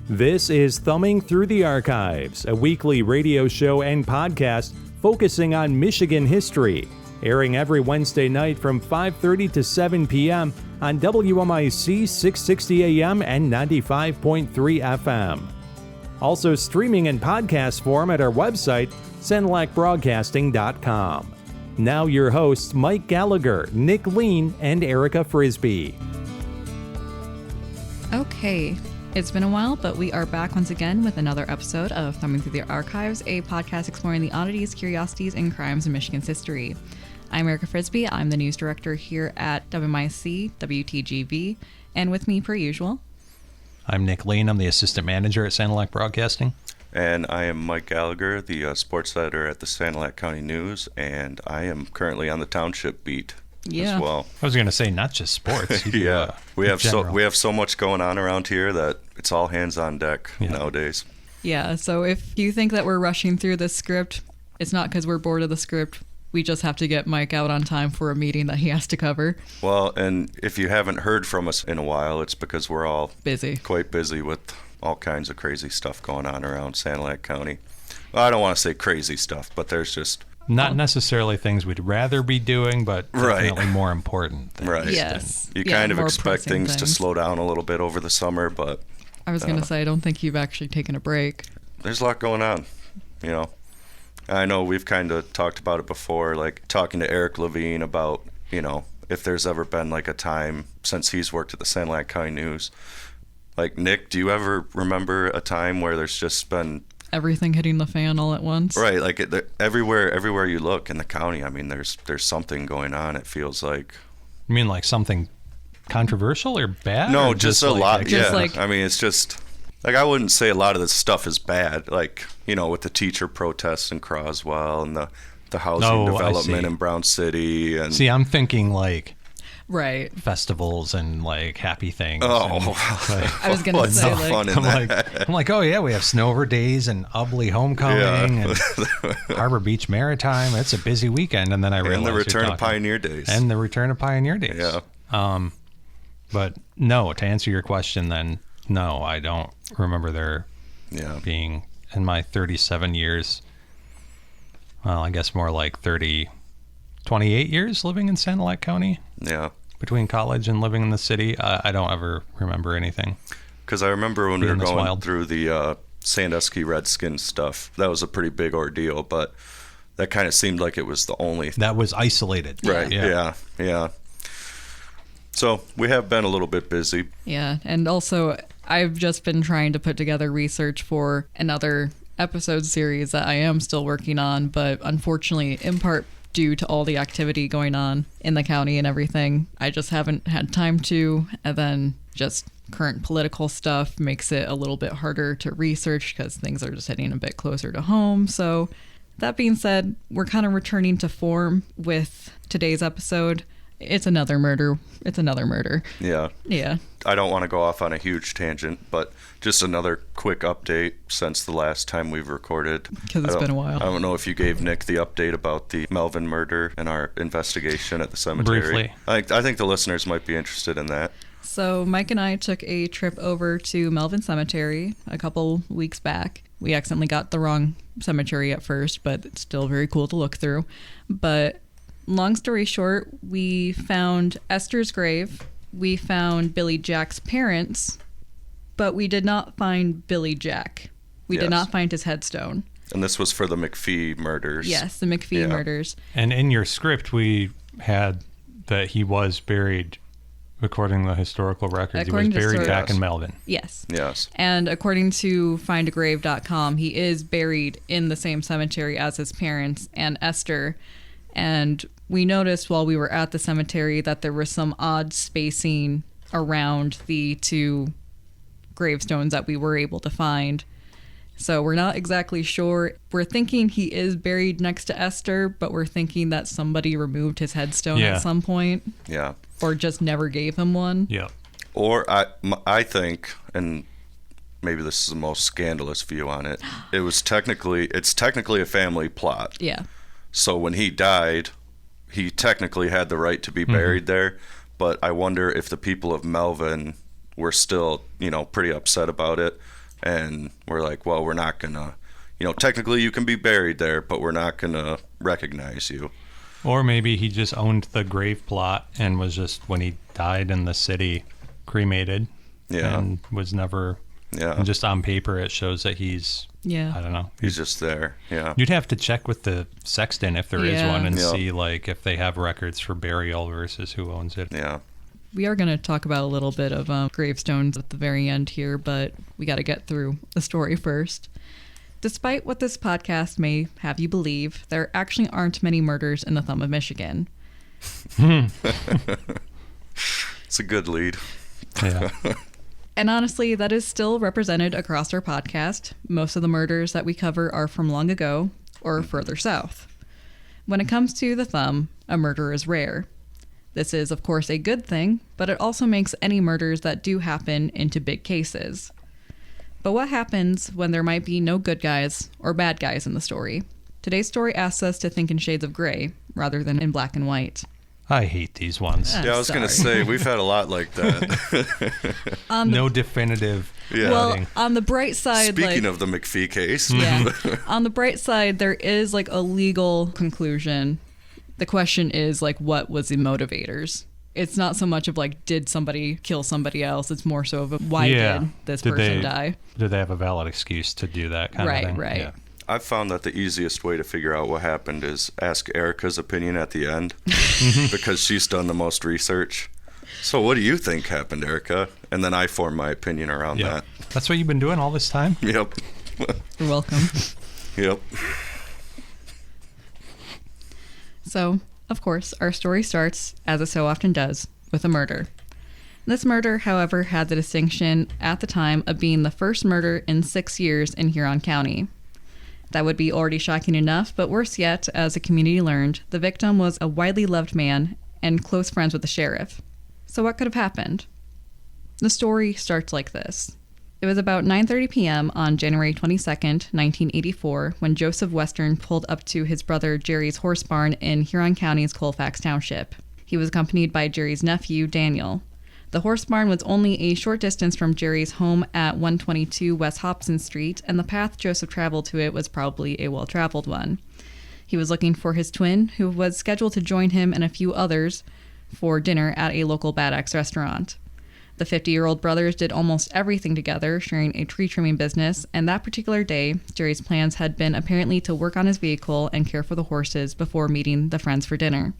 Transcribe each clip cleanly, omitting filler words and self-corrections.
This is Thumbing Through the Archives, a weekly radio show and podcast focusing on Michigan history, airing every Wednesday night from 5:30 to 7 p.m. on WMIC 660 AM and 95.3 FM. Also streaming in podcast form at our website, senlacbroadcasting.com. Now your hosts Mike Gallagher, Nick Lean, and Erica Frisbee. Okay. It's been a while, but we are back once again with another episode of Thumbing Through the Archives, a podcast exploring the oddities, curiosities, and crimes in Michigan's history. I'm Erica Frisbee. I'm the news director here at WMIC, WTGV, and with me, per usual, I'm Nick Lean. I'm the assistant manager at Sanilac Broadcasting. And I am Mike Gallagher, the sports editor at the Huron County News, and I am currently on the township beat as well. I was going to say not just sports. Yeah, we have so much going on around here that it's all hands on deck nowadays. Yeah, so if you think that we're rushing through this script, it's not because we're bored of the script. We just have to get Mike out on time for a meeting that he has to cover. Well, and if you haven't heard from us in a while, it's because we're all quite busy with all kinds of crazy stuff going on around Sanilac County. Well, I don't want to say crazy stuff, but there's just... Not necessarily things we'd rather be doing, but definitely more important things. Right. Yes. You kind of expect things to slow down a little bit over the summer, but... I was going to say, I don't think you've actually taken a break. There's a lot going on, you know. I know we've kind of talked about it before, like talking to Eric Levine about, you know, if there's ever been like a time since he's worked at the Sanilac County News. Like, Nick, do you ever remember a time where there's just been... everything hitting the fan all at once? Right, like everywhere you look in the county, I mean, there's something going on, it feels like. You mean like something controversial or bad? No, or just a lot, I mean, it's just... Like, I wouldn't say a lot of this stuff is bad, like, you know, with the teacher protests in Croswell and the housing development in Brown City. And see, I'm thinking, like, right, festivals and, like, happy things. Oh. And, like, I was going to say, no fun in that? I'm like, oh, yeah, we have Snover Days and Ubley Homecoming and Harbor Beach Maritime. It's a busy weekend. And then I realized... And the return of Pioneer Days. And the return of Pioneer Days. Yeah. But, no, to answer your question, then... No, I don't remember there being, in my 37 years, well, I guess more like 28 years living in Sanilac County. Yeah. Between college and living in the city, I don't ever remember anything. Because I remember when we were going through the Sandusky Redskins stuff, that was a pretty big ordeal, but that kind of seemed like it was the only... That was isolated. Right, yeah. So we have been a little bit busy. Yeah, and also I've just been trying to put together research for another episode series that I am still working on, but unfortunately, in part due to all the activity going on in the county and everything, I just haven't had time to, and then just current political stuff makes it a little bit harder to research because things are just hitting a bit closer to home. So that being said, we're kind of returning to form with today's episode. It's another murder. Yeah. I don't want to go off on a huge tangent, but just another quick update since the last time we've recorded. Because it's been a while. I don't know if you gave Nick the update about the Melvin murder and our investigation at the cemetery. Briefly. I think the listeners might be interested in that. So Mike and I took a trip over to Melvin Cemetery a couple weeks back. We accidentally got the wrong cemetery at first, but it's still very cool to look through. But... long story short, we found Esther's grave, we found Billy Jack's parents, but we did not find Billy Jack. We did not find his headstone. And this was for the McPhee murders. Yes, the McPhee murders. And in your script, we had that he was buried, according to the historical records, he was buried back in Melvin. Yes. Yes. And according to findagrave.com, he is buried in the same cemetery as his parents and Esther. And we noticed while we were at the cemetery that there was some odd spacing around the two gravestones that we were able to find. So we're not exactly sure. We're thinking he is buried next to Esther, but we're thinking that somebody removed his headstone at some point. Yeah. Or just never gave him one. Yeah. Or I think, and maybe this is the most scandalous view on it, it's technically a family plot. Yeah. So when he died, he technically had the right to be buried there, but I wonder if the people of Melvin were still, pretty upset about it And we're like, well, we're not going to, technically you can be buried there, but we're not going to recognize you. Or maybe he just owned the grave plot and was just, when he died in the city, cremated. Yeah. And was never... Yeah. And just on paper, it shows that he's... Yeah. I don't know. He's just there. Yeah. You'd have to check with the sexton if there is one and Yep. see, like, if they have records for burial versus who owns it. Yeah. We are going to talk about a little bit of gravestones at the very end here, but we got to get through the story first. Despite what this podcast may have you believe, there actually aren't many murders in the Thumb of Michigan. It's a good lead. Yeah. And honestly, that is still represented across our podcast. Most of the murders that we cover are from long ago or further south. When it comes to the Thumb, a murder is rare. This is, of course, a good thing, but it also makes any murders that do happen into big cases. But what happens when there might be no good guys or bad guys in the story? Today's story asks us to think in shades of gray rather than in black and white. I hate these ones. Yeah, I was going to say, we've had a lot like that. No definitive. Yeah. Well, on the bright side, Speaking of the McPhee case. yeah, on the bright side, there is like a legal conclusion. The question is like, what was the motivators? It's not so much of like, did somebody kill somebody else? It's more so of a, why did this person die? Did they have a valid excuse to do that kind of thing? Right. Yeah. I've found that the easiest way to figure out what happened is ask Erica's opinion at the end because she's done the most research. So what do you think happened, Erica? And then I form my opinion around that. That's what you've been doing all this time? Yep. You're welcome. Yep. So, of course, our story starts, as it so often does, with a murder. This murder, however, had the distinction at the time of being the first murder in 6 years in Huron County. That would be already shocking enough, but worse yet, as the community learned, the victim was a widely loved man and close friends with the sheriff. So what could have happened? The story starts like this. It was about 9:30 p.m. on January 22nd, 1984, when Joseph Western pulled up to his brother Jerry's horse barn in Huron County's Colfax Township. He was accompanied by Jerry's nephew, Daniel. The horse barn was only a short distance from Jerry's home at 122 West Hobson Street, and the path Joseph traveled to it was probably a well-traveled one. He was looking for his twin, who was scheduled to join him and a few others for dinner at a local Bad Axe restaurant. The 50-year-old brothers did almost everything together, sharing a tree trimming business, and that particular day, Jerry's plans had been apparently to work on his vehicle and care for the horses before meeting the friends for dinner.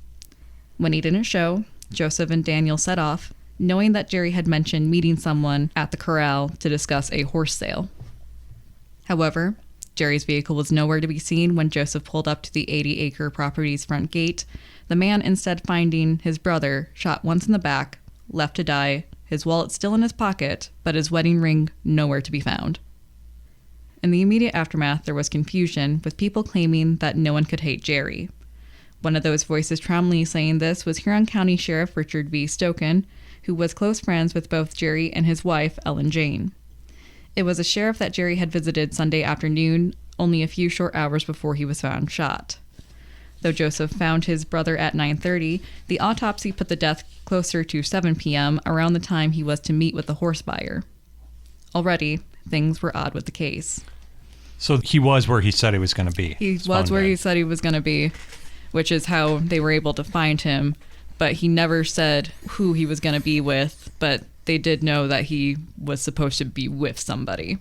When he didn't show, Joseph and Daniel set off, knowing that Jerry had mentioned meeting someone at the corral to discuss a horse sale. However, Jerry's vehicle was nowhere to be seen when Joseph pulled up to the 80-acre property's front gate, the man instead finding his brother shot once in the back, left to die, his wallet still in his pocket, but his wedding ring nowhere to be found. In the immediate aftermath, there was confusion, with people claiming that no one could hate Jerry. One of those voices prominently saying this was Huron County Sheriff Richard V. Stoken, who was close friends with both Jerry and his wife, Ellen Jane. It was a sheriff that Jerry had visited Sunday afternoon, only a few short hours before he was found shot. Though Joseph found his brother at 9:30, the autopsy put the death closer to 7 p.m., around the time he was to meet with the horse buyer. Already, things were odd with the case. So he was where he said he was going to be. He was where he said he was going to be, which is how they were able to find him. But he never said who he was going to be with, but they did know that he was supposed to be with somebody.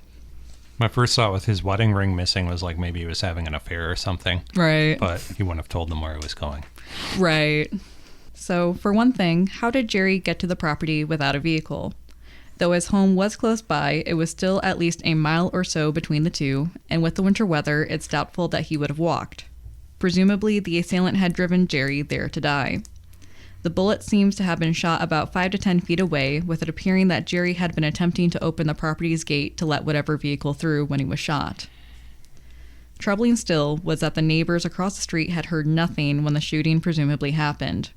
My first thought with his wedding ring missing was like maybe he was having an affair or something. Right. But he wouldn't have told them where he was going. Right. So, for one thing, how did Jerry get to the property without a vehicle? Though his home was close by, it was still at least a mile or so between the two, and with the winter weather, it's doubtful that he would have walked. Presumably, the assailant had driven Jerry there to die. The bullet seems to have been shot about 5 to 10 feet away, with it appearing that Jerry had been attempting to open the property's gate to let whatever vehicle through when he was shot. Troubling still was that the neighbors across the street had heard nothing when the shooting presumably happened.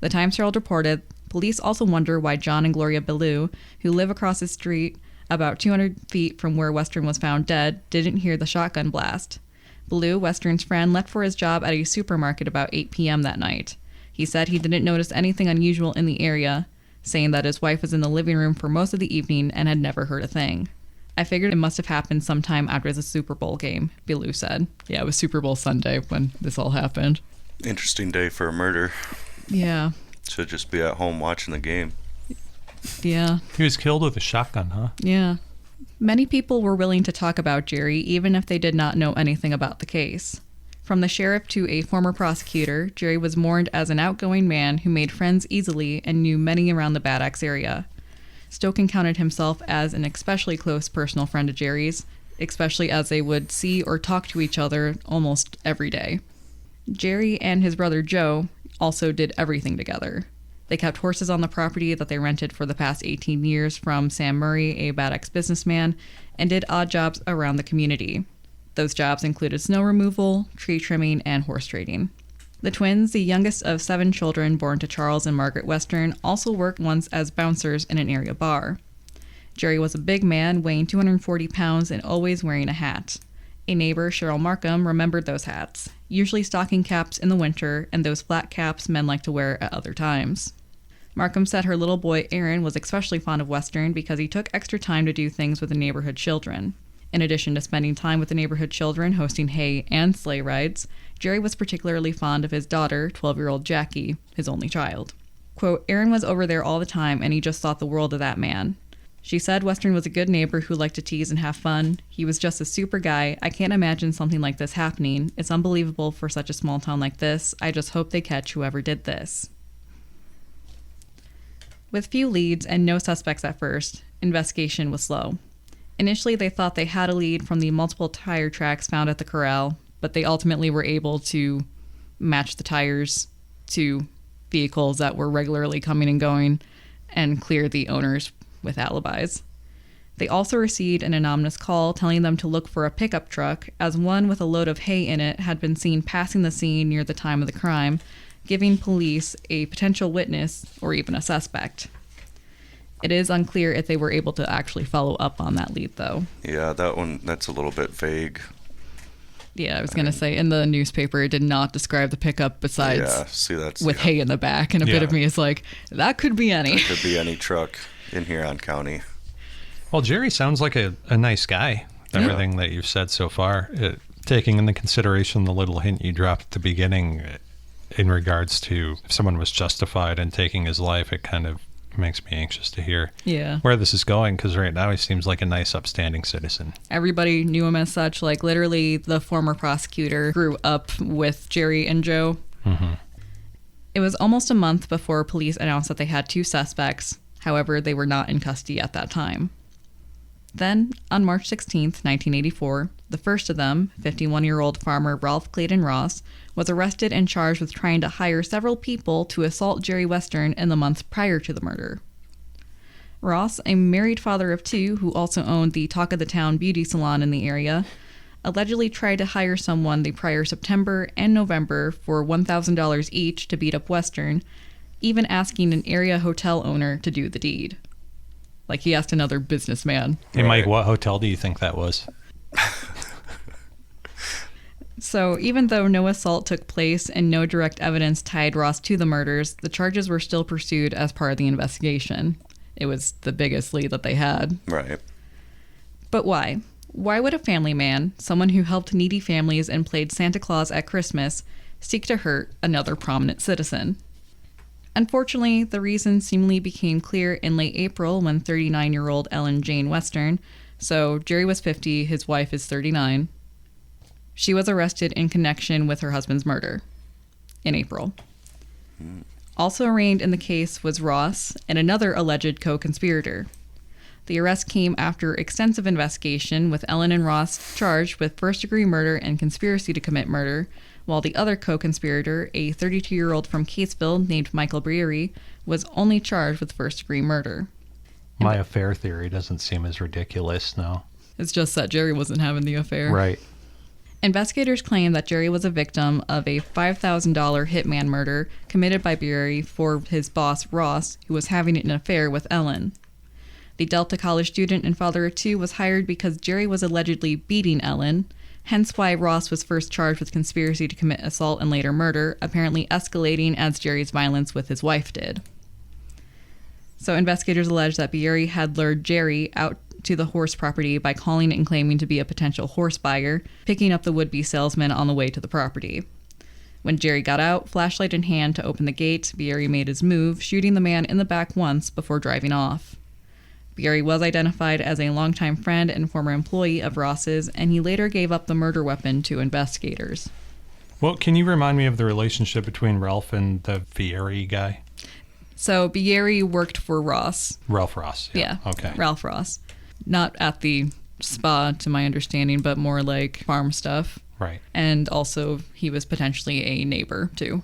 The Times-Herald reported, police also wonder why John and Gloria Ballou, who live across the street about 200 feet from where Western was found dead, didn't hear the shotgun blast. Ballou, Western's friend, left for his job at a supermarket about 8 p.m. that night. He said he didn't notice anything unusual in the area, saying that his wife was in the living room for most of the evening and had never heard a thing. I figured it must have happened sometime after the Super Bowl game, Bilou said. Yeah, it was Super Bowl Sunday when this all happened. Interesting day for a murder. Yeah. Should just be at home watching the game. Yeah. He was killed with a shotgun, huh? Yeah. Many people were willing to talk about Jerry, even if they did not know anything about the case. From the sheriff to a former prosecutor, Jerry was mourned as an outgoing man who made friends easily and knew many around the Bad Axe area. Stoken counted himself as an especially close personal friend of Jerry's, especially as they would see or talk to each other almost every day. Jerry and his brother Joe also did everything together. They kept horses on the property that they rented for the past 18 years from Sam Murray, a Bad Axe businessman, and did odd jobs around the community. Those jobs included snow removal, tree trimming, and horse trading. The twins, the youngest of 7 children born to Charles and Margaret Western, also worked once as bouncers in an area bar. Jerry was a big man, weighing 240 pounds and always wearing a hat. A neighbor, Cheryl Markham, remembered those hats, usually stocking caps in the winter and those flat caps men like to wear at other times. Markham said her little boy Aaron was especially fond of Western because he took extra time to do things with the neighborhood children. In addition to spending time with the neighborhood children, hosting hay and sleigh rides, Jerry was particularly fond of his daughter, 12-year-old Jackie, his only child. Quote, Aaron was over there all the time and he just thought the world of that man. She said Western was a good neighbor who liked to tease and have fun. He was just a super guy. I can't imagine something like this happening. It's unbelievable for such a small town like this. I just hope they catch whoever did this. With few leads and no suspects at first, investigation was slow. Initially, they thought they had a lead from the multiple tire tracks found at the corral, but they ultimately were able to match the tires to vehicles that were regularly coming and going and clear the owners with alibis. They also received an anonymous call telling them to look for a pickup truck, as one with a load of hay in it had been seen passing the scene near the time of the crime, giving police a potential witness or even a suspect. It is unclear if they were able to actually follow up on that lead, though. Yeah, that's a little bit vague. Yeah, I was going to say, in the newspaper, it did not describe the pickup besides hay in the back, and a bit of me is like, that could be any. That could be any truck in Huron County. Well, Jerry sounds like a nice guy, everything that you've said so far. Taking into consideration the little hint you dropped at the beginning in regards to if someone was justified in taking his life, it kind of makes me anxious to hear where this is going, because right now he seems like a nice, upstanding citizen. Everybody knew him as such. Like, literally, the former prosecutor grew up with Jerry and Joe. Mm-hmm. It was almost a month before police announced that they had 2 suspects. However, they were not in custody at that time. Then, on March 16th, 1984, the first of them, 51-year-old farmer Ralph Clayton Ross, was arrested and charged with trying to hire several people to assault Jerry Western in the months prior to the murder. Ross, a married father of 2 who also owned the Talk of the Town beauty salon in the area, allegedly tried to hire someone the prior September and November for $1,000 each to beat up Western, even asking an area hotel owner to do the deed. Like, he asked another businessman. Hey, Mike, what hotel do you think that was? So, even though no assault took place and no direct evidence tied Ross to the murders, the charges were still pursued as part of the investigation. It was the biggest lead that they had. Right. But why? Why would a family man, someone who helped needy families and played Santa Claus at Christmas, seek to hurt another prominent citizen? Unfortunately, the reason seemingly became clear in late April when 39-year-old Ellen Jane Western, so Jerry was 50, his wife is 39, she was arrested in connection with her husband's murder in April. Also arraigned in the case was Ross and another alleged co-conspirator. The arrest came after extensive investigation, with Ellen and Ross charged with first-degree murder and conspiracy to commit murder, while the other co-conspirator, a 32-year-old from Catesville named Michael Breary, was only charged with first-degree murder. My affair theory doesn't seem as ridiculous now. It's just that Jerry wasn't having the affair. Right. Investigators claim that Jerry was a victim of a $5,000 hitman murder committed by Breary for his boss, Ross, who was having an affair with Ellen. The Delta College student and father of 2 was hired because Jerry was allegedly beating Ellen, hence why Ross was first charged with conspiracy to commit assault and later murder, apparently escalating as Jerry's violence with his wife did. So investigators allege that Breary had lured Jerry out to the horse property by calling and claiming to be a potential horse buyer, picking up the would-be salesman on the way to the property. When Jerry got out, flashlight in hand to open the gate, Bieri made his move, shooting the man in the back once before driving off. Bieri was identified as a longtime friend and former employee of Ross's, and he later gave up the murder weapon to investigators. Well, can you remind me of the relationship between Ralph and the Bieri guy? So Bieri worked for Ross. Ralph Ross. Yeah. Okay. Ralph Ross. Not at the spa, to my understanding, but more like farm stuff. Right. And also, he was potentially a neighbor, too.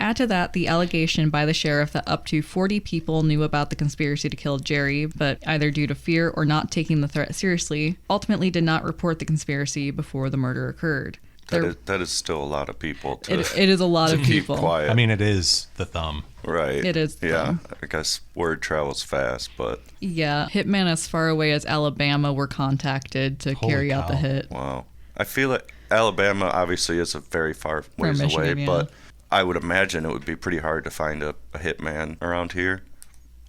Add to that the allegation by the sheriff that up to 40 people knew about the conspiracy to kill Jerry, but either due to fear or not taking the threat seriously, ultimately did not report the conspiracy before the murder occurred. That is still a lot of people to it is a lot of keep people. quiet. I mean, it is the thumb. Right. It is the thumb. I guess word travels fast, but... Yeah, hitmen as far away as Alabama were contacted to carry out the hit. Wow. I feel like Alabama obviously is a very far ways Michigan, away, but I would imagine it would be pretty hard to find a hitman around here.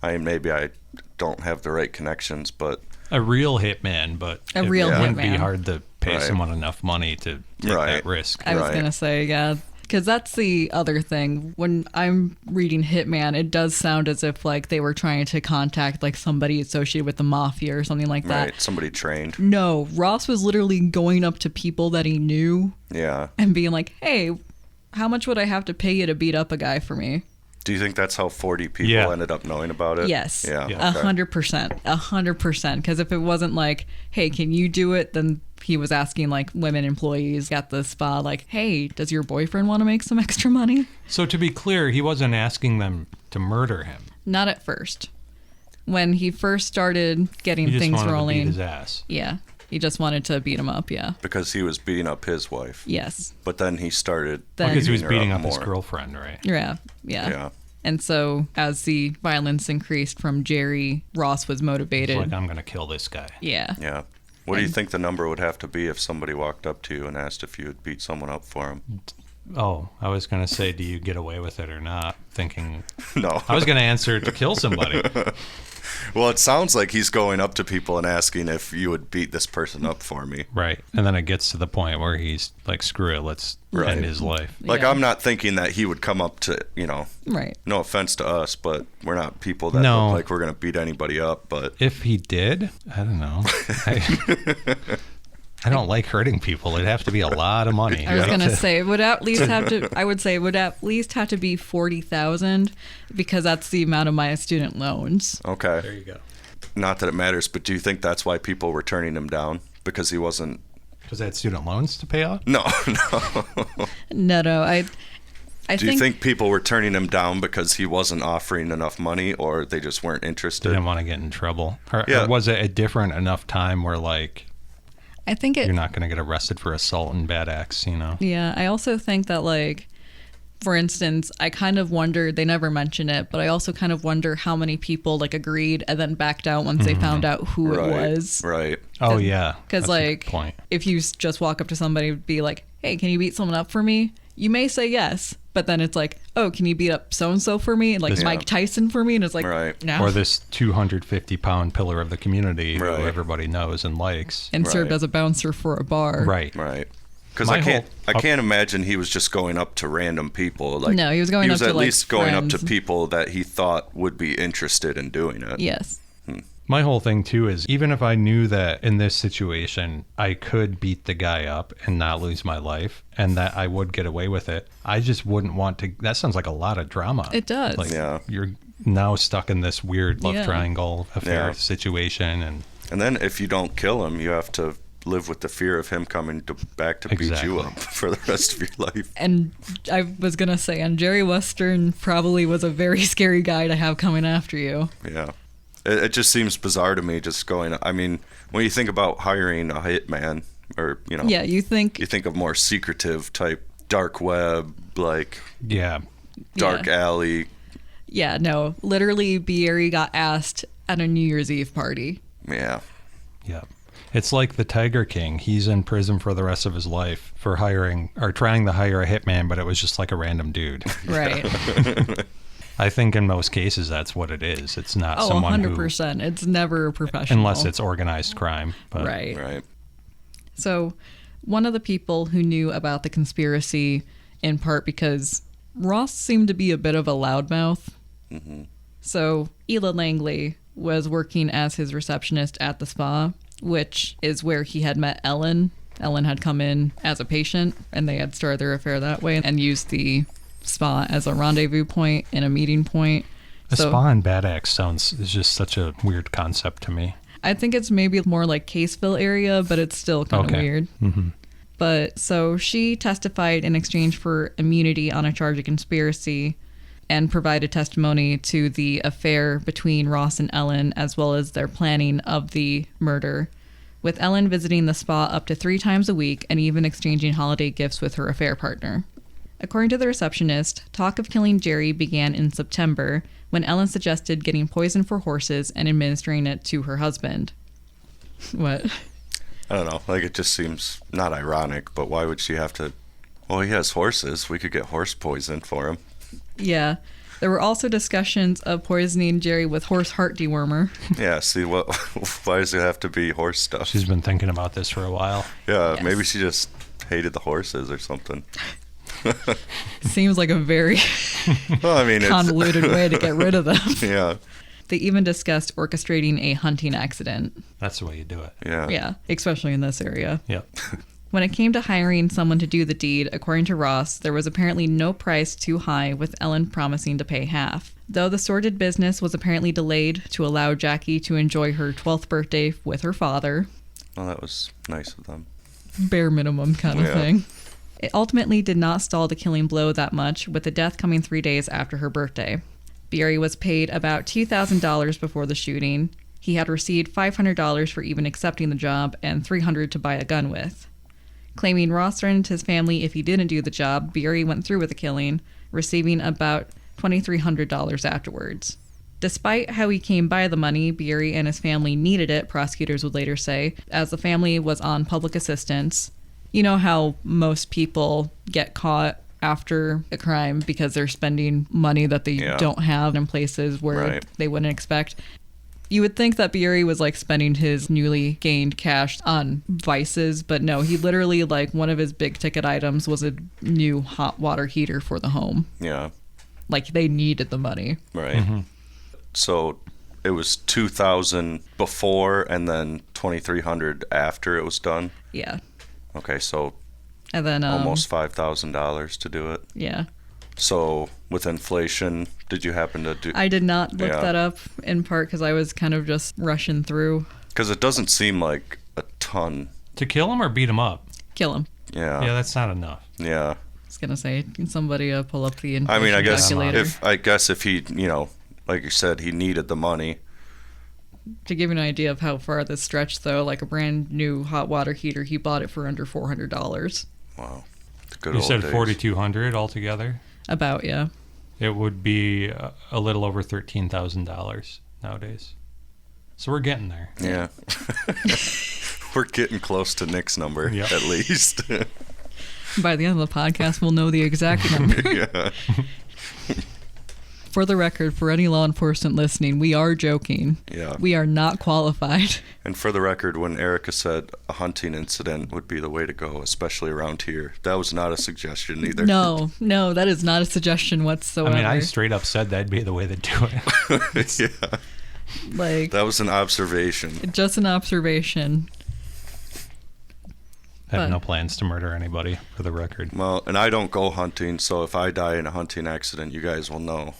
Maybe I don't have the right connections, but... A real hitman, but it wouldn't be hard to pay someone enough money to take that risk. I was going to say, yeah. Because that's the other thing. When I'm reading Hitman, it does sound as if like they were trying to contact like somebody associated with the mafia or something like that. Right, somebody trained. No, Ross was literally going up to people that he knew. Yeah. And being like, hey, how much would I have to pay you to beat up a guy for me? Do you think that's how 40 people ended up knowing about it? Yes. Yeah. 100%. 100%. Because if it wasn't like, hey, can you do it? Then he was asking like women employees at the spa, like, hey, does your boyfriend want to make some extra money? So to be clear, he wasn't asking them to murder him. Not at first. When he first started getting he just things wanted rolling. To beat his ass. Yeah. He just wanted to beat him up, yeah. Because he was beating up his wife. Yes. But then he started... Because he was beating up more. his girlfriend, right? Yeah. And so as the violence increased from Jerry, Ross was motivated. He's like, I'm going to kill this guy. Yeah. Yeah. What do you think the number would have to be if somebody walked up to you and asked if you would beat someone up for him? Oh, I was going to say, do you get away with it or not? Thinking... No. I was going to answer to kill somebody. Well, it sounds like he's going up to people and asking if you would beat this person up for me. Right. And then it gets to the point where he's like, screw it, let's end his life. Like, I'm not thinking that he would come up to, Right. No offense to us, but we're not people that look like we're going to beat anybody up. But if he did, I don't know. I don't like hurting people. It'd have to be a lot of money. I was going to say, it would at least have to, I would say, it would at least have to be $40,000 because that's the amount of my student loans. Okay. There you go. Not that it matters, but do you think that's why people were turning him down? Because he wasn't... Because they had student loans to pay off? No. No. I do you think people were turning him down because he wasn't offering enough money, or they just weren't interested? They didn't want to get in trouble. Or was it a different enough time where, like... I think you're not going to get arrested for assault and bad acts, Yeah, I also think that, like, for instance, I kind of wonder, they never mention it, but I also kind of wonder how many people, like, agreed and then backed out once they found out who it was. Right. Oh, yeah. Because, like, if you just walk up to somebody and be like, hey, can you beat someone up for me? You may say yes, but then it's like, oh, can you beat up so-and-so for me? Like Mike Tyson for me? And it's like, no. Or this 250-pound pillar of the community who everybody knows and likes. And served as a bouncer for a bar. Right. Because I can't imagine he was just going up to random people. Like, no, he was going up to, at least going up to people that he thought would be interested in doing it. Yes. My whole thing, too, is even if I knew that in this situation I could beat the guy up and not lose my life and that I would get away with it, I just wouldn't want to. That sounds like a lot of drama. It does. Like, you're now stuck in this weird love triangle affair situation. And then if you don't kill him, you have to live with the fear of him coming back to beat you up for the rest of your life. And I was going to say, and Jerry Western probably was a very scary guy to have coming after you. Yeah. It just seems bizarre to me just going, I mean, when you think about hiring a hitman or, you think of more secretive type dark web, like dark alley. Yeah, no, literally Bieri got asked at a New Year's Eve party. Yeah. Yeah. It's like the Tiger King. He's in prison for the rest of his life for hiring or trying to hire a hitman, but it was just like a random dude. Right. I think in most cases that's what it is. It's not someone 100%. It's never a professional. Unless it's organized crime. But. Right. So one of the people who knew about the conspiracy, in part because Ross seemed to be a bit of a loudmouth. Mm-hmm. So Ela Langley was working as his receptionist at the spa, which is where he had met Ellen. Ellen had come in as a patient, and they had started their affair that way and used the spa as a rendezvous point and a meeting point. The spa in Bad Axe is just such a weird concept to me. I think it's maybe more like Caseville area, but it's still kind of weird. Mm-hmm. But so she testified in exchange for immunity on a charge of conspiracy and provided testimony to the affair between Ross and Ellen, as well as their planning of the murder, with Ellen visiting the spa up to 3 times a week and even exchanging holiday gifts with her affair partner. According to the receptionist, talk of killing Jerry began in September when Ellen suggested getting poison for horses and administering it to her husband. What? I don't know. Like, it just seems not ironic, but why would she have to... Well, he has horses. We could get horse poison for him. Yeah. There were also discussions of poisoning Jerry with horse heart dewormer. Yeah, see, why does it have to be horse stuff? She's been thinking about this for a while. Yeah, yes. Maybe she just hated the horses or something. Seems like a very convoluted way to get rid of them. Yeah. They even discussed orchestrating a hunting accident. That's the way you do it. Yeah. Yeah, especially in this area. Yep. When it came to hiring someone to do the deed, according to Ross, there was apparently no price too high, with Ellen promising to pay half. Though the sordid business was apparently delayed to allow Jackie to enjoy her 12th birthday with her father. Well, that was nice of them. Bare minimum kind of thing. It ultimately did not stall the killing blow that much, with the death coming 3 days after her birthday. Bieri was paid about $2,000 before the shooting. He had received $500 for even accepting the job and $300 to buy a gun with. Claiming Ross threatened his family if he didn't do the job, Bieri went through with the killing, receiving about $2,300 afterwards. Despite how he came by the money, Bieri and his family needed it, prosecutors would later say, as the family was on public assistance. You know how most people get caught after a crime because they're spending money that they don't have in places where they wouldn't expect. You would think that Bieri was like spending his newly gained cash on vices, but no, he literally, like, one of his big ticket items was a new hot water heater for the home. Yeah. Like, they needed the money. Right. Mm-hmm. So it was $2,000 before and then $2,300 after it was done? Yeah. Okay, so and then almost $5,000 to do it. Yeah. So with inflation, did you happen to do... I did not look that up, in part because I was kind of just rushing through. Because it doesn't seem like a ton. To kill him or beat him up? Kill him. Yeah. Yeah, that's not enough. Yeah. I was going to say, can somebody pull up the inflation I mean, calculator? I guess if he, like you said, he needed the money. To give you an idea of how far this stretched, though, like a brand new hot water heater, he bought it for under $400. Wow. You said $4,200 altogether? About, yeah. It would be a little over $13,000 nowadays. So we're getting there. Yeah. We're getting close to Nick's number, at least. By the end of the podcast, we'll know the exact number. Yeah. For the record, for any law enforcement listening, we are joking. Yeah. We are not qualified. And for the record, when Erica said a hunting incident would be the way to go, especially around here, that was not a suggestion either. No, that is not a suggestion whatsoever. I mean, I straight up said that'd be the way to do it. Yeah. Like, that was an observation. Just an observation. I have no plans to murder anybody, for the record. Well, and I don't go hunting, so if I die in a hunting accident, you guys will know.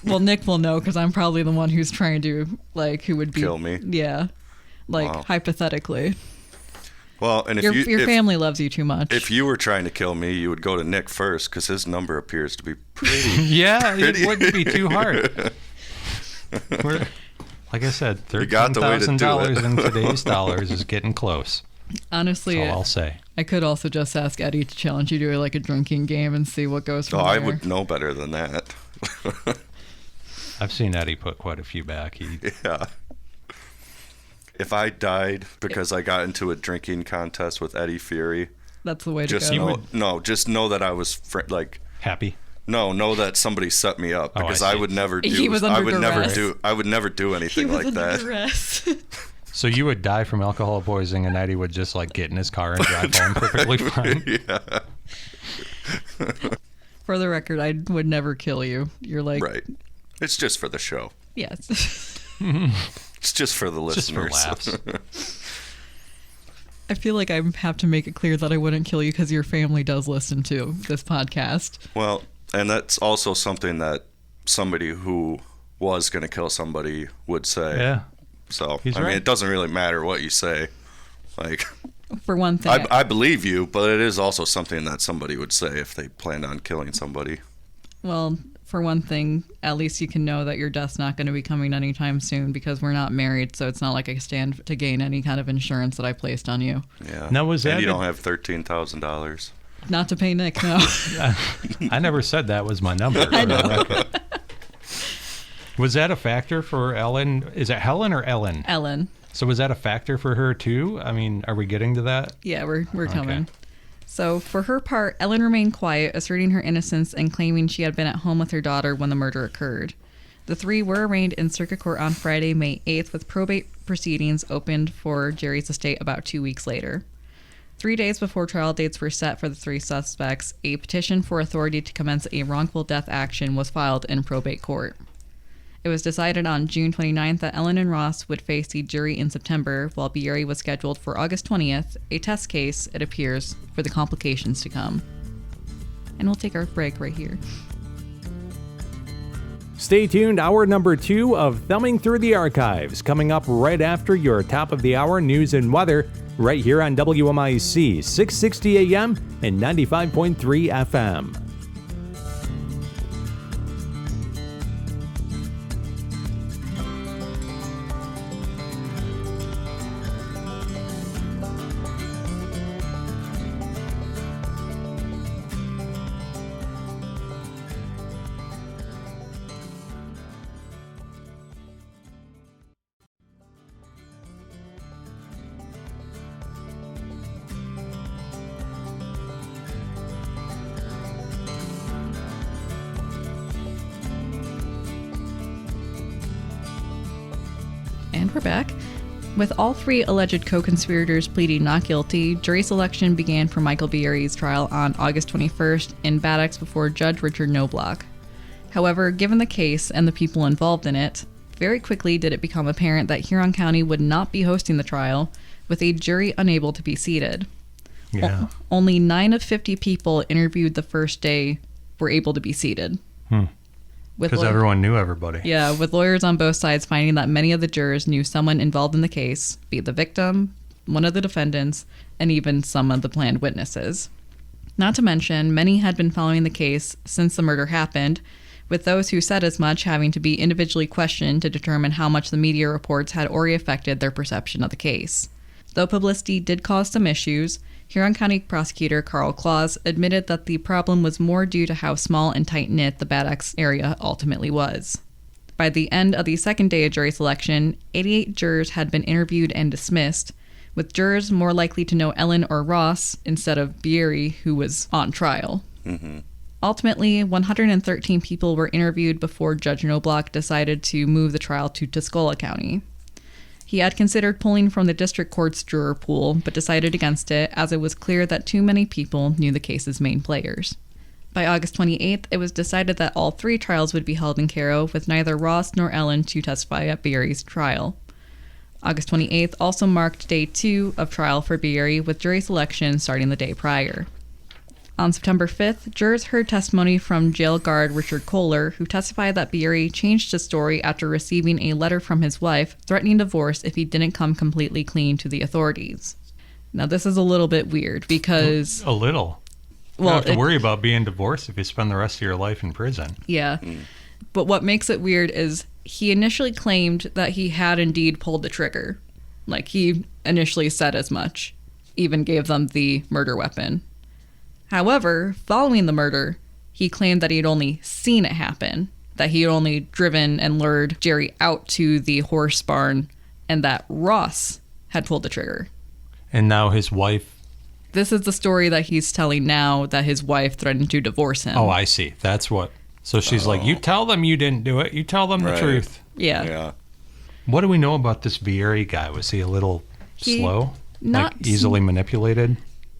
Well, Nick will know because I'm probably the one who's trying to, like, who would be... Kill me? Yeah. Like, hypothetically. Well, and if your family loves you too much. If you were trying to kill me, you would go to Nick first because his number appears to be pretty... It wouldn't be too hard. Like I said, $13,000 in today's dollars is getting close. Honestly, that's all I'll say. I could also just ask Eddie to challenge you to like a drinking game and see what goes from there. I would know better than that. I've seen Eddie put quite a few back. Yeah. If I died because I got into a drinking contest with Eddie Fury, that's the way to go. Just know that I was happy. No, know that somebody set me up, because I would never do. He was under duress. I would never do anything like that. Duress. So you would die from alcohol poisoning, and Eddie would just like get in his car and drive home perfectly fine. Yeah. For the record, I would never kill you. You're like... Right. It's just for the show. Yes. It's just for the listeners. Just for laughs. I feel like I have to make it clear that I wouldn't kill you because your family does listen to this podcast. Well, and that's also something that somebody who was going to kill somebody would say. Yeah. So, He's I mean, right. it doesn't really matter what you say. Like, For one thing, I believe you, but it is also something that somebody would say if they planned on killing somebody. well, for one thing, at least you can know that your death's not going to be coming anytime soon because we're not married, so it's not like I stand to gain any kind of insurance that I placed on you. Yeah. Now, was and that you a- don't have $13,000. Not to pay Nick, no. I never said that was my number. I know. Was that a factor for Ellen? Is it Helen or Ellen? Ellen. So was that a factor for her too? I mean, are we getting to that? Yeah, we're coming. Okay. So for her part, Ellen remained quiet, asserting her innocence and claiming she had been at home with her daughter when the murder occurred. The three were arraigned in circuit court on Friday, May 8th, with probate proceedings opened for Jerry's estate about 2 weeks later. 3 days before trial dates were set for the three suspects, a petition for authority to commence a wrongful death action was filed in probate court. It was decided on June 29th that Ellen and Ross would face the jury in September, while Bieri was scheduled for August 20th, a test case, it appears, for the complications to come. And we'll take our break right here. Stay tuned, hour number 2 of Thumbing Through the Archives, coming up right after your top of the hour news and weather, right here on WMIC 660 AM and 95.3 FM. And we're back. With all three alleged co-conspirators pleading not guilty, jury selection began for Michael Bieri's trial on August 21st in Bad Axe before Judge Richard Knobloch. However, given the case and the people involved in it, very quickly did it become apparent that Huron County would not be hosting the trial, with a jury unable to be seated. Yeah. Only 9 of 50 people interviewed the first day were able to be seated. Because everyone knew everybody. Yeah, with lawyers on both sides finding that many of the jurors knew someone involved in the case, be it the victim, one of the defendants, and even some of the planned witnesses. Not to mention, many had been following the case since the murder happened, with those who said as much having to be individually questioned to determine how much the media reports had already affected their perception of the case. Though publicity did cause some issues, Huron County prosecutor Carl Claus admitted that the problem was more due to how small and tight-knit the Bad Axe area ultimately was. By the end of the second day of jury selection, 88 jurors had been interviewed and dismissed, with jurors more likely to know Ellen or Ross instead of Bieri, who was on trial. Ultimately, 113 people were interviewed before Judge Knobloch decided to move the trial to Tuscola County. He had considered pulling from the district court's juror pool, but decided against it as it was clear that too many people knew the case's main players. By August 28th, it was decided that all three trials would be held in Cairo, with neither Ross nor Ellen to testify at Bieri's trial. August 28th also marked day 2 of trial for Bieri, with jury selection starting the day prior. On September 5th, jurors heard testimony from jail guard Richard Kohler, who testified that Bieri changed his story after receiving a letter from his wife threatening divorce if he didn't come completely clean to the authorities. Now, this is a little bit weird because... A little. You don't have to worry about being divorced if you spend the rest of your life in prison. Yeah. But what makes it weird is he initially claimed that he had indeed pulled the trigger. Like, he initially said as much, even gave them the murder weapon. However, following the murder, he claimed that he had only seen it happen, that he had only driven and lured Jerry out to the horse barn, and that Ross had pulled the trigger. And now his wife This is the story that he's telling now that his wife threatened to divorce him. Oh, I see. That's what. So she's like, you tell them you didn't do it. You tell them the truth. Yeah. What do we know about this Bieri guy? Was he a little slow? Not like easily manipulated?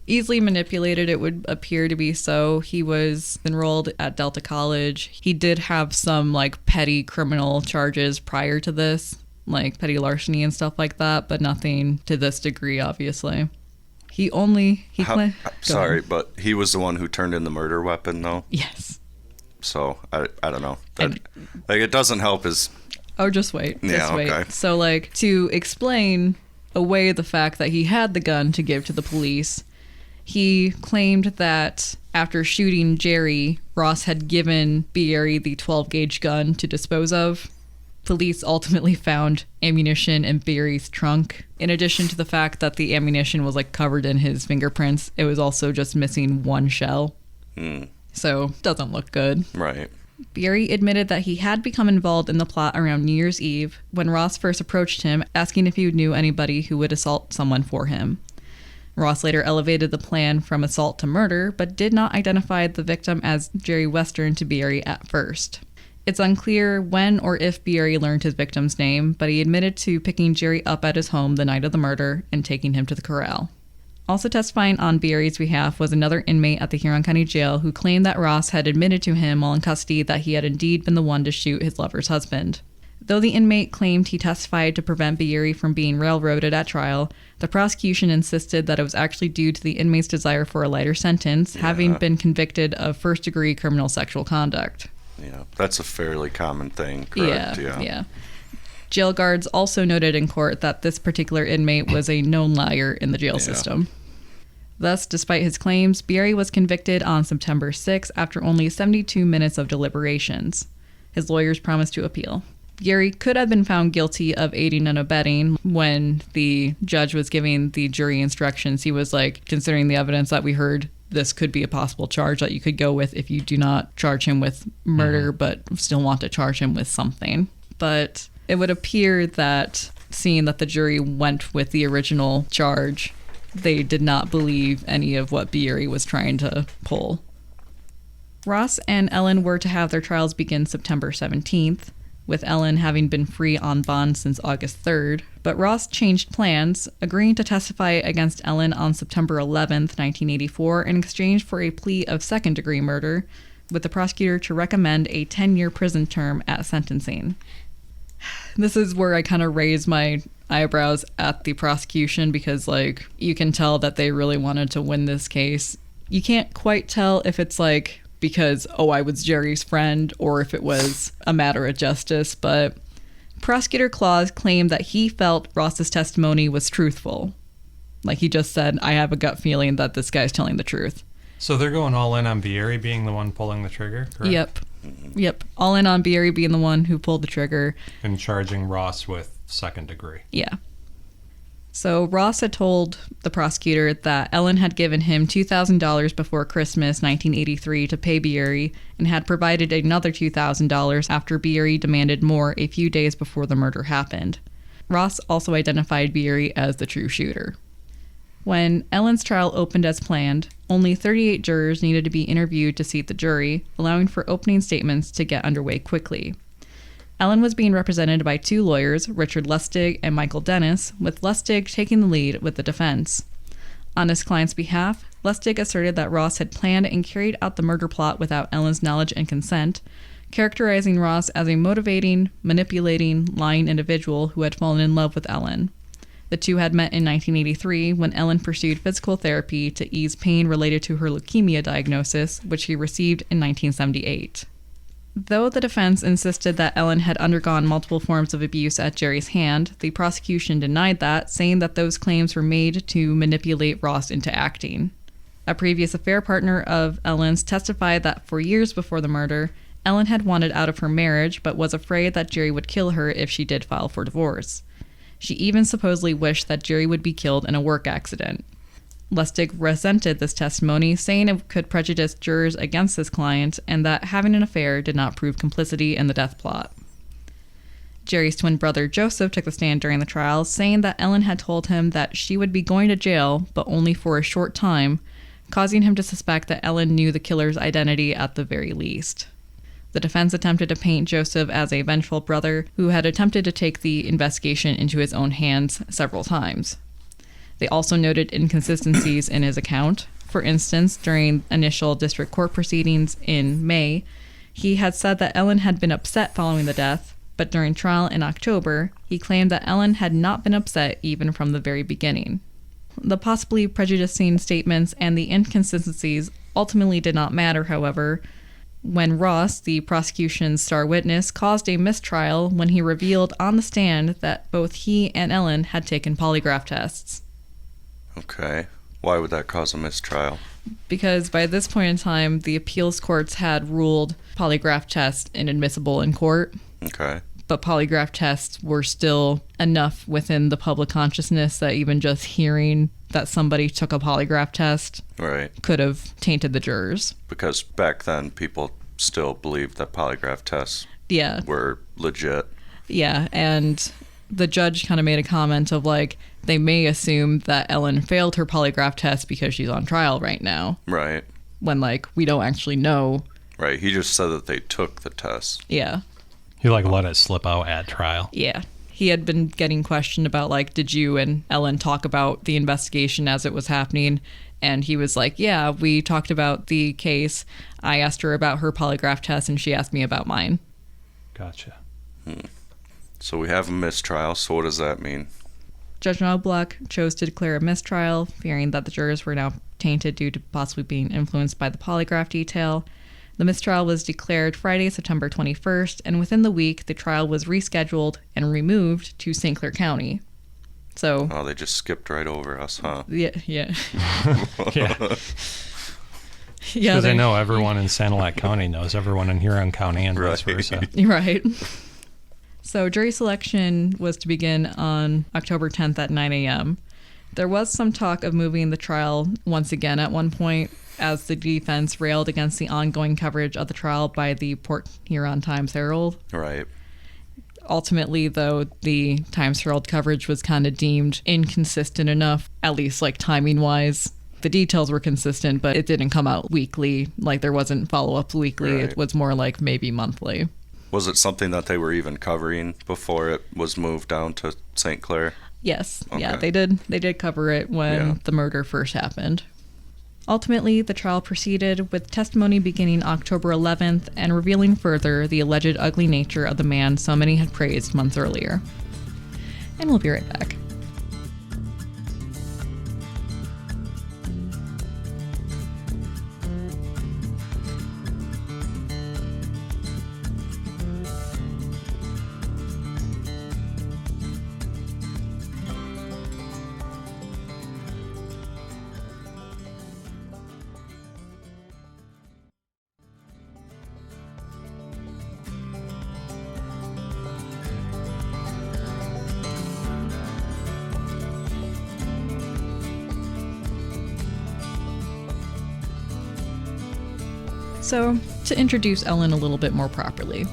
Easily manipulated, it would appear to be so. He was enrolled at Delta College. He did have some like petty criminal charges prior to this, like petty larceny and stuff like that, but nothing to this degree, obviously. Sorry, but he was the one who turned in the murder weapon, though? Yes. So, I don't know. It doesn't help his... Oh, just wait. Yeah, wait. okay. So, like, to explain away the fact that he had the gun to give to the police, he claimed that after shooting Jerry, Ross had given Bieri the 12-gauge gun to dispose of. Police ultimately found ammunition in Bieri's trunk. In addition to the fact that the ammunition was, like, covered in his fingerprints, it was also just missing one shell. So, doesn't look good. Right. Bieri admitted that he had become involved in the plot around New Year's Eve when Ross first approached him, asking if he knew anybody who would assault someone for him. Ross later elevated the plan from assault to murder, but did not identify the victim as Jerry Western to Bieri at first. It's unclear when or if Bieri learned his victim's name, but he admitted to picking Jerry up at his home the night of the murder and taking him to the corral. Also testifying on Bieri's behalf was another inmate at the Huron County Jail who claimed that Ross had admitted to him while in custody that he had indeed been the one to shoot his lover's husband. Though the inmate claimed he testified to prevent Bieri from being railroaded at trial, the prosecution insisted that it was actually due to the inmate's desire for a lighter sentence, having been convicted of first-degree criminal sexual conduct. Yeah, that's a fairly common thing, correct? Yeah. Jail guards also noted in court that this particular inmate was a known liar in the jail system. Thus, despite his claims, Bieri was convicted on September 6 after only 72 minutes of deliberations. His lawyers promised to appeal. Bieri could have been found guilty of aiding and abetting. When the judge was giving the jury instructions, he was like, considering the evidence that we heard, this could be a possible charge that you could go with if you do not charge him with murder, but still want to charge him with something. But it would appear that, seeing that the jury went with the original charge, they did not believe any of what Bieri was trying to pull. Ross and Ellen were to have their trials begin September 17th, with Ellen having been free on bond since August 3rd, but Ross changed plans, agreeing to testify against Ellen on September 11th, 1984, in exchange for a plea of second-degree murder, with the prosecutor to recommend a 10-year prison term at sentencing. This is where I kind of raise my eyebrows at the prosecution because, like, you can tell that they really wanted to win this case. You can't quite tell if it's, like, because, I was Jerry's friend, or if it was a matter of justice, but Prosecutor Claus claimed that he felt Ross's testimony was truthful. Like, he just said, I have a gut feeling that this guy's telling the truth. So they're going all in on Bieri being the one pulling the trigger, correct? Yep. All in on Bieri being the one who pulled the trigger. And charging Ross with second degree. Yeah. So Ross had told the prosecutor that Ellen had given him $2,000 before Christmas 1983 to pay Bieri and had provided another $2,000 after Bieri demanded more a few days before the murder happened. Ross also identified Bieri as the true shooter. When Ellen's trial opened as planned, only 38 jurors needed to be interviewed to seat the jury, allowing for opening statements to get underway quickly. Ellen was being represented by two lawyers, Richard Lustig and Michael Dennis, with Lustig taking the lead with the defense. On his client's behalf, Lustig asserted that Ross had planned and carried out the murder plot without Ellen's knowledge and consent, characterizing Ross as a motivating, manipulating, lying individual who had fallen in love with Ellen. The two had met in 1983 when Ellen pursued physical therapy to ease pain related to her leukemia diagnosis, which she received in 1978. Though the defense insisted that Ellen had undergone multiple forms of abuse at Jerry's hand, the prosecution denied that, saying that those claims were made to manipulate Ross into acting. A previous affair partner of Ellen's testified that for years before the murder, Ellen had wanted out of her marriage but was afraid that Jerry would kill her if she did file for divorce. She even supposedly wished that Jerry would be killed in a work accident. Lustig resented this testimony, saying it could prejudice jurors against his client and that having an affair did not prove complicity in the death plot. Jerry's twin brother Joseph took the stand during the trial, saying that Ellen had told him that she would be going to jail, but only for a short time, causing him to suspect that Ellen knew the killer's identity at the very least. The defense attempted to paint Joseph as a vengeful brother who had attempted to take the investigation into his own hands several times. They also noted inconsistencies in his account. For instance, during initial district court proceedings in May, he had said that Ellen had been upset following the death, but during trial in October, he claimed that Ellen had not been upset even from the very beginning. The possibly prejudicing statements and the inconsistencies ultimately did not matter, however, when Ross, the prosecution's star witness, caused a mistrial when he revealed on the stand that both he and Ellen had taken polygraph tests. Okay. Why would that cause a mistrial? Because by this point in time, the appeals courts had ruled polygraph tests inadmissible in court. Okay. But polygraph tests were still enough within the public consciousness that even just hearing that somebody took a polygraph test could have tainted the jurors. Because back then, people still believed that polygraph tests were legit. Yeah, and the judge kind of made a comment of like, they may assume that Ellen failed her polygraph test because she's on trial right now. Right. When, like, we don't actually know. Right. He just said that they took the test. Yeah. He, like, let it slip out at trial. Yeah. He had been getting questioned about, like, did you and Ellen talk about the investigation as it was happening? And he was like, yeah, we talked about the case. I asked her about her polygraph test, and she asked me about mine. Gotcha. So we have a mistrial. So what does that mean? Judge Knobloch chose to declare a mistrial, fearing that the jurors were now tainted due to possibly being influenced by the polygraph detail. The mistrial was declared Friday, September 21st, and within the week, the trial was rescheduled and removed to St. Clair County. So... Oh, they just skipped right over us, huh? Yeah. Yeah. Yeah, because I know everyone in Sanilac County knows everyone in Huron County and vice versa. Right. So jury selection was to begin on October 10th at 9 a.m. There was some talk of moving the trial once again at one point, as the defense railed against the ongoing coverage of the trial by the Port Huron Times-Herald. Right. Ultimately, though, the Times-Herald coverage was kind of deemed inconsistent enough, at least like timing-wise. The details were consistent, but it didn't come out weekly. Like, there wasn't follow-ups weekly. Right. It was more like maybe monthly. Was it something that they were even covering before it was moved down to St. Clair? Yes. Okay. Yeah, they did cover it when the murder first happened. Ultimately, the trial proceeded with testimony beginning October 11th and revealing further the alleged ugly nature of the man so many had praised months earlier. And we'll be right back. So, to introduce Ellen a little bit more properly.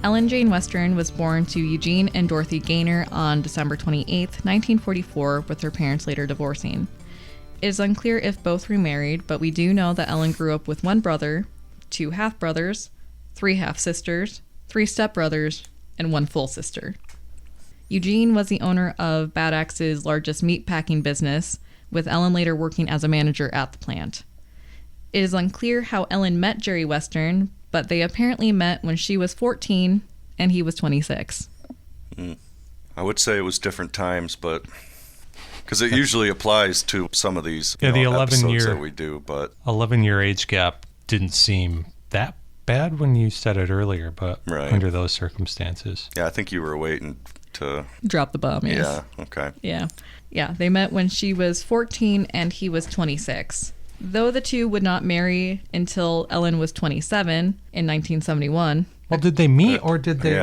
Ellen Jane Western was born to Eugene and Dorothy Gaynor on December 28, 1944, with her parents later divorcing. It is unclear if both remarried, but we do know that Ellen grew up with one brother, 2 half-brothers, 3 half-sisters, 3 step-brothers, and 1 full sister. Eugene was the owner of Bad Axe's largest meat packing business, with Ellen later working as a manager at the plant. It is unclear how Ellen met Jerry Western, but they apparently met when she was 14 and he was 26. I would say it was different times, but because it usually applies to some of these the 11-year that we do, but 11-year age gap didn't seem that bad when you said it earlier, but under those circumstances. Yeah, I think you were waiting to drop the bomb. Yes. Yeah. Okay. Yeah. They met when she was 14 and he was 26. Though the two would not marry until Ellen was 27 in 1971. Well, did they meet or did they?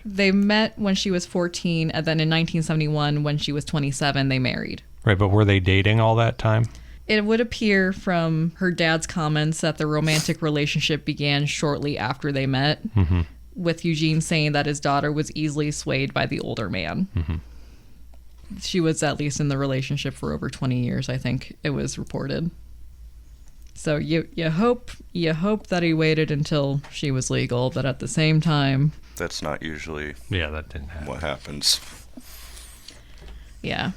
They met when she was 14, and then in 1971, when she was 27, they married. Right, but were they dating all that time? It would appear from her dad's comments that the romantic relationship began shortly after they met. Mm-hmm. with Eugene saying that his daughter was easily swayed by the older man. Mm-hmm. She was at least in the relationship for over 20 years, I think it was reported. So you hope that he waited until she was legal, but at the same time... That's not usually that didn't happen. What happens. Yeah.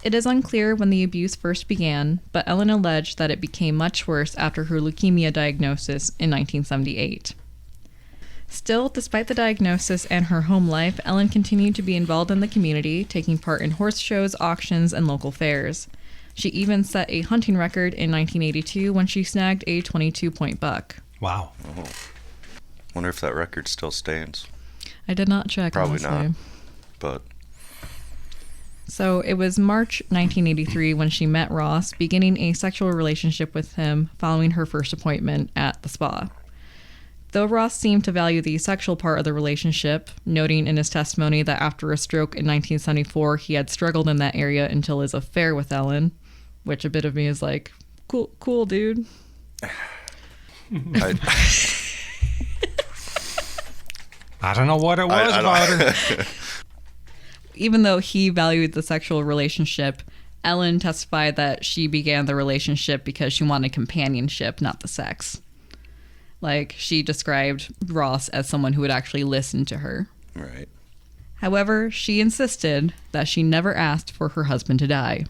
It is unclear when the abuse first began, but Ellen alleged that it became much worse after her leukemia diagnosis in 1978. Still, despite the diagnosis and her home life, Ellen continued to be involved in the community, taking part in horse shows, auctions, and local fairs. She even set a hunting record in 1982 when she snagged a 22-point buck. Wow. Oh. Wonder if that record still stands. I did not check, Probably honestly. not, but... So it was March 1983 when she met Ross, beginning a sexual relationship with him following her first appointment at the spa. Though Ross seemed to value the sexual part of the relationship, noting in his testimony that after a stroke in 1974, he had struggled in that area until his affair with Ellen, which a bit of me is like, cool dude. I don't know what it was about her. Even though he valued the sexual relationship, Ellen testified that she began the relationship because she wanted companionship, not the sex. Like, she described Ross as someone who would actually listen to her. Right. However, she insisted that she never asked for her husband to die.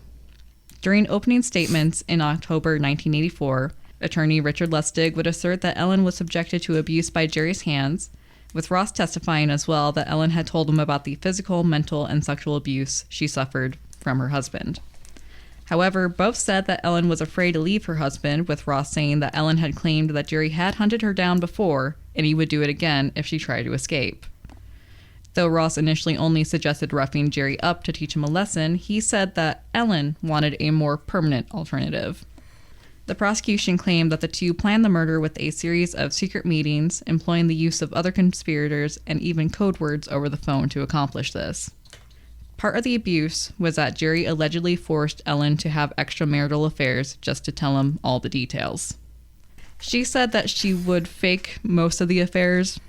During opening statements in October 1984, attorney Richard Lustig would assert that Ellen was subjected to abuse by Jerry's hands, with Ross testifying as well that Ellen had told him about the physical, mental, and sexual abuse she suffered from her husband. However, both said that Ellen was afraid to leave her husband, with Ross saying that Ellen had claimed that Jerry had hunted her down before, and he would do it again if she tried to escape. Though Ross initially only suggested roughing Jerry up to teach him a lesson, he said that Ellen wanted a more permanent alternative. The prosecution claimed that the two planned the murder with a series of secret meetings, employing the use of other conspirators and even code words over the phone to accomplish this. Part of the abuse was that Jerry allegedly forced Ellen to have extramarital affairs just to tell him all the details. She said that she would fake most of the affairs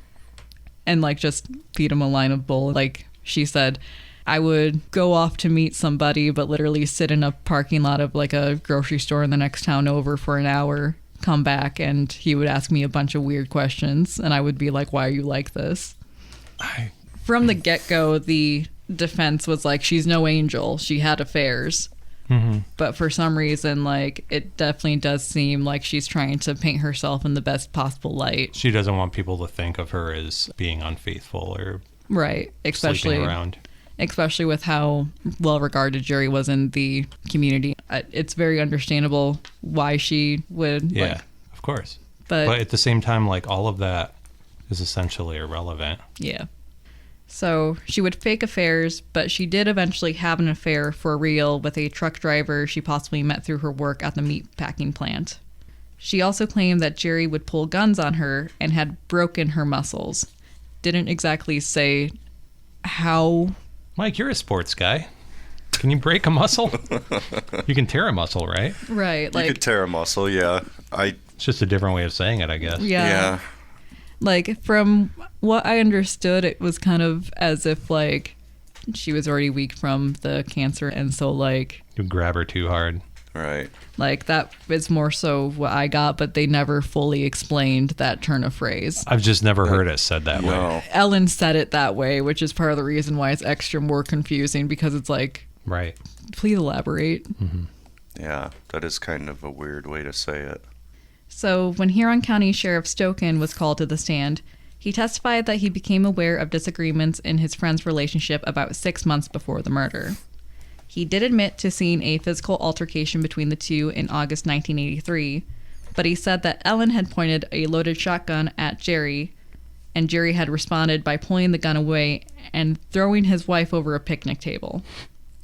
and just feed him a line of bull. She said, I would go off to meet somebody, but literally sit in a parking lot of a grocery store in the next town over for an hour, come back, and he would ask me a bunch of weird questions, and I would be like, why are you like this? From the get-go, the defense was she's no angel, she had affairs. Mm-hmm. But for some reason, it definitely does seem like she's trying to paint herself in the best possible light. She doesn't want people to think of her as being unfaithful or right, sleeping around. Especially with how well regarded Jerry was in the community. It's very understandable why she would. Yeah, of course. But at the same time, all of that is essentially irrelevant. Yeah. So she would fake affairs, but she did eventually have an affair for real with a truck driver she possibly met through her work at the meat packing plant. She also claimed that Jerry would pull guns on her and had broken her muscles. Didn't exactly say how. Mike, you're a sports guy. Can you break a muscle? You can tear a muscle, right? Right. You could tear a muscle, yeah. It's just a different way of saying it, I guess. Yeah. From what I understood, it was kind of as if, she was already weak from the cancer, and so, You grab her too hard. Right. That is more so what I got, but they never fully explained that turn of phrase. I've just never heard it said that way. Ellen said it that way, which is part of the reason why it's extra more confusing, because it's right. Please elaborate. Mm-hmm. Yeah, that is kind of a weird way to say it. So when Huron County Sheriff Stoken was called to the stand, he testified that he became aware of disagreements in his friend's relationship about 6 months before the murder. He did admit to seeing a physical altercation between the two in August 1983, but he said that Ellen had pointed a loaded shotgun at Jerry, and Jerry had responded by pulling the gun away and throwing his wife over a picnic table.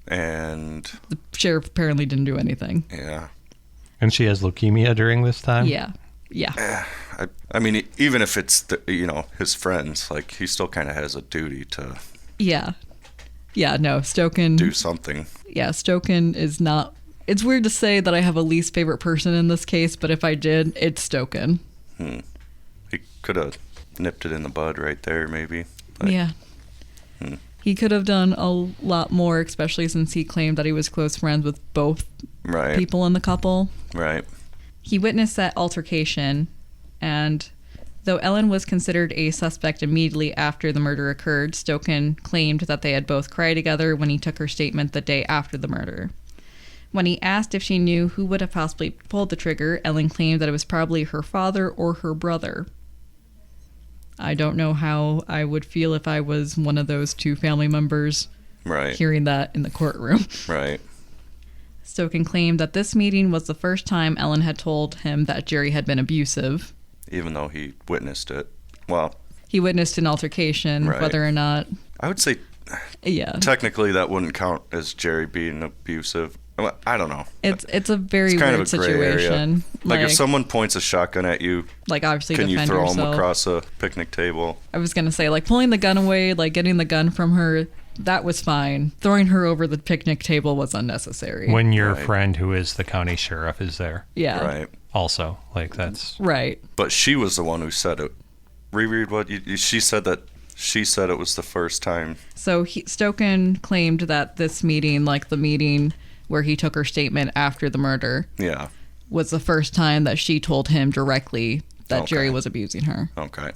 And the sheriff apparently didn't do anything. Yeah. And she has leukemia during this time? Yeah. I mean, even if it's, his friends, he still kind of has a duty to... Yeah. Yeah, no, Stoken... do something. Yeah, Stoken is not... It's weird to say that I have a least favorite person in this case, but if I did, it's Stoken. He could have nipped it in the bud right there, maybe. Yeah. He could have done a lot more, especially since he claimed that he was close friends with both people in the couple. Right. He witnessed that altercation, and though Ellen was considered a suspect immediately after the murder occurred, Stoken claimed that they had both cried together when he took her statement the day after the murder. When he asked if she knew who would have possibly pulled the trigger, Ellen claimed that it was probably her father or her brother. I don't know how I would feel if I was one of those two family members hearing that in the courtroom. Right. Stoken claimed that this meeting was the first time Ellen had told him that Jerry had been abusive. Even though he witnessed it. Well, he witnessed an altercation, whether or not... I would say technically that wouldn't count as Jerry being abusive. I don't know. It's a very weird situation. Like if someone points a shotgun at you, like obviously can you throw yourself. them across a picnic table? I was gonna say, like, pulling the gun away, like getting the gun from her, that was fine. Throwing her over the picnic table was unnecessary. When your friend, who is the county sheriff, is there. Yeah. Right. Also, like that's right. But she was the one who said it. Reread what she said that. She said it was the first time. So Stoken claimed that this meeting, like the meeting where he took her statement after the murder, was the first time that she told him directly that Jerry was abusing her. Okay.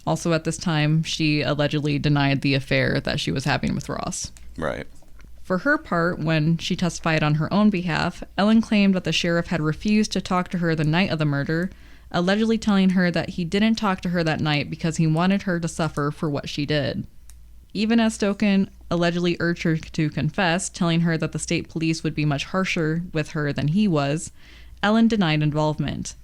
Also at this time, she allegedly denied the affair that she was having with Ross. Right. For her part, when she testified on her own behalf, Ellen claimed that the sheriff had refused to talk to her the night of the murder, allegedly telling her that he didn't talk to her that night because he wanted her to suffer for what she did. Even as Stoken allegedly urged her to confess, telling her that the state police would be much harsher with her than he was, Ellen denied involvement.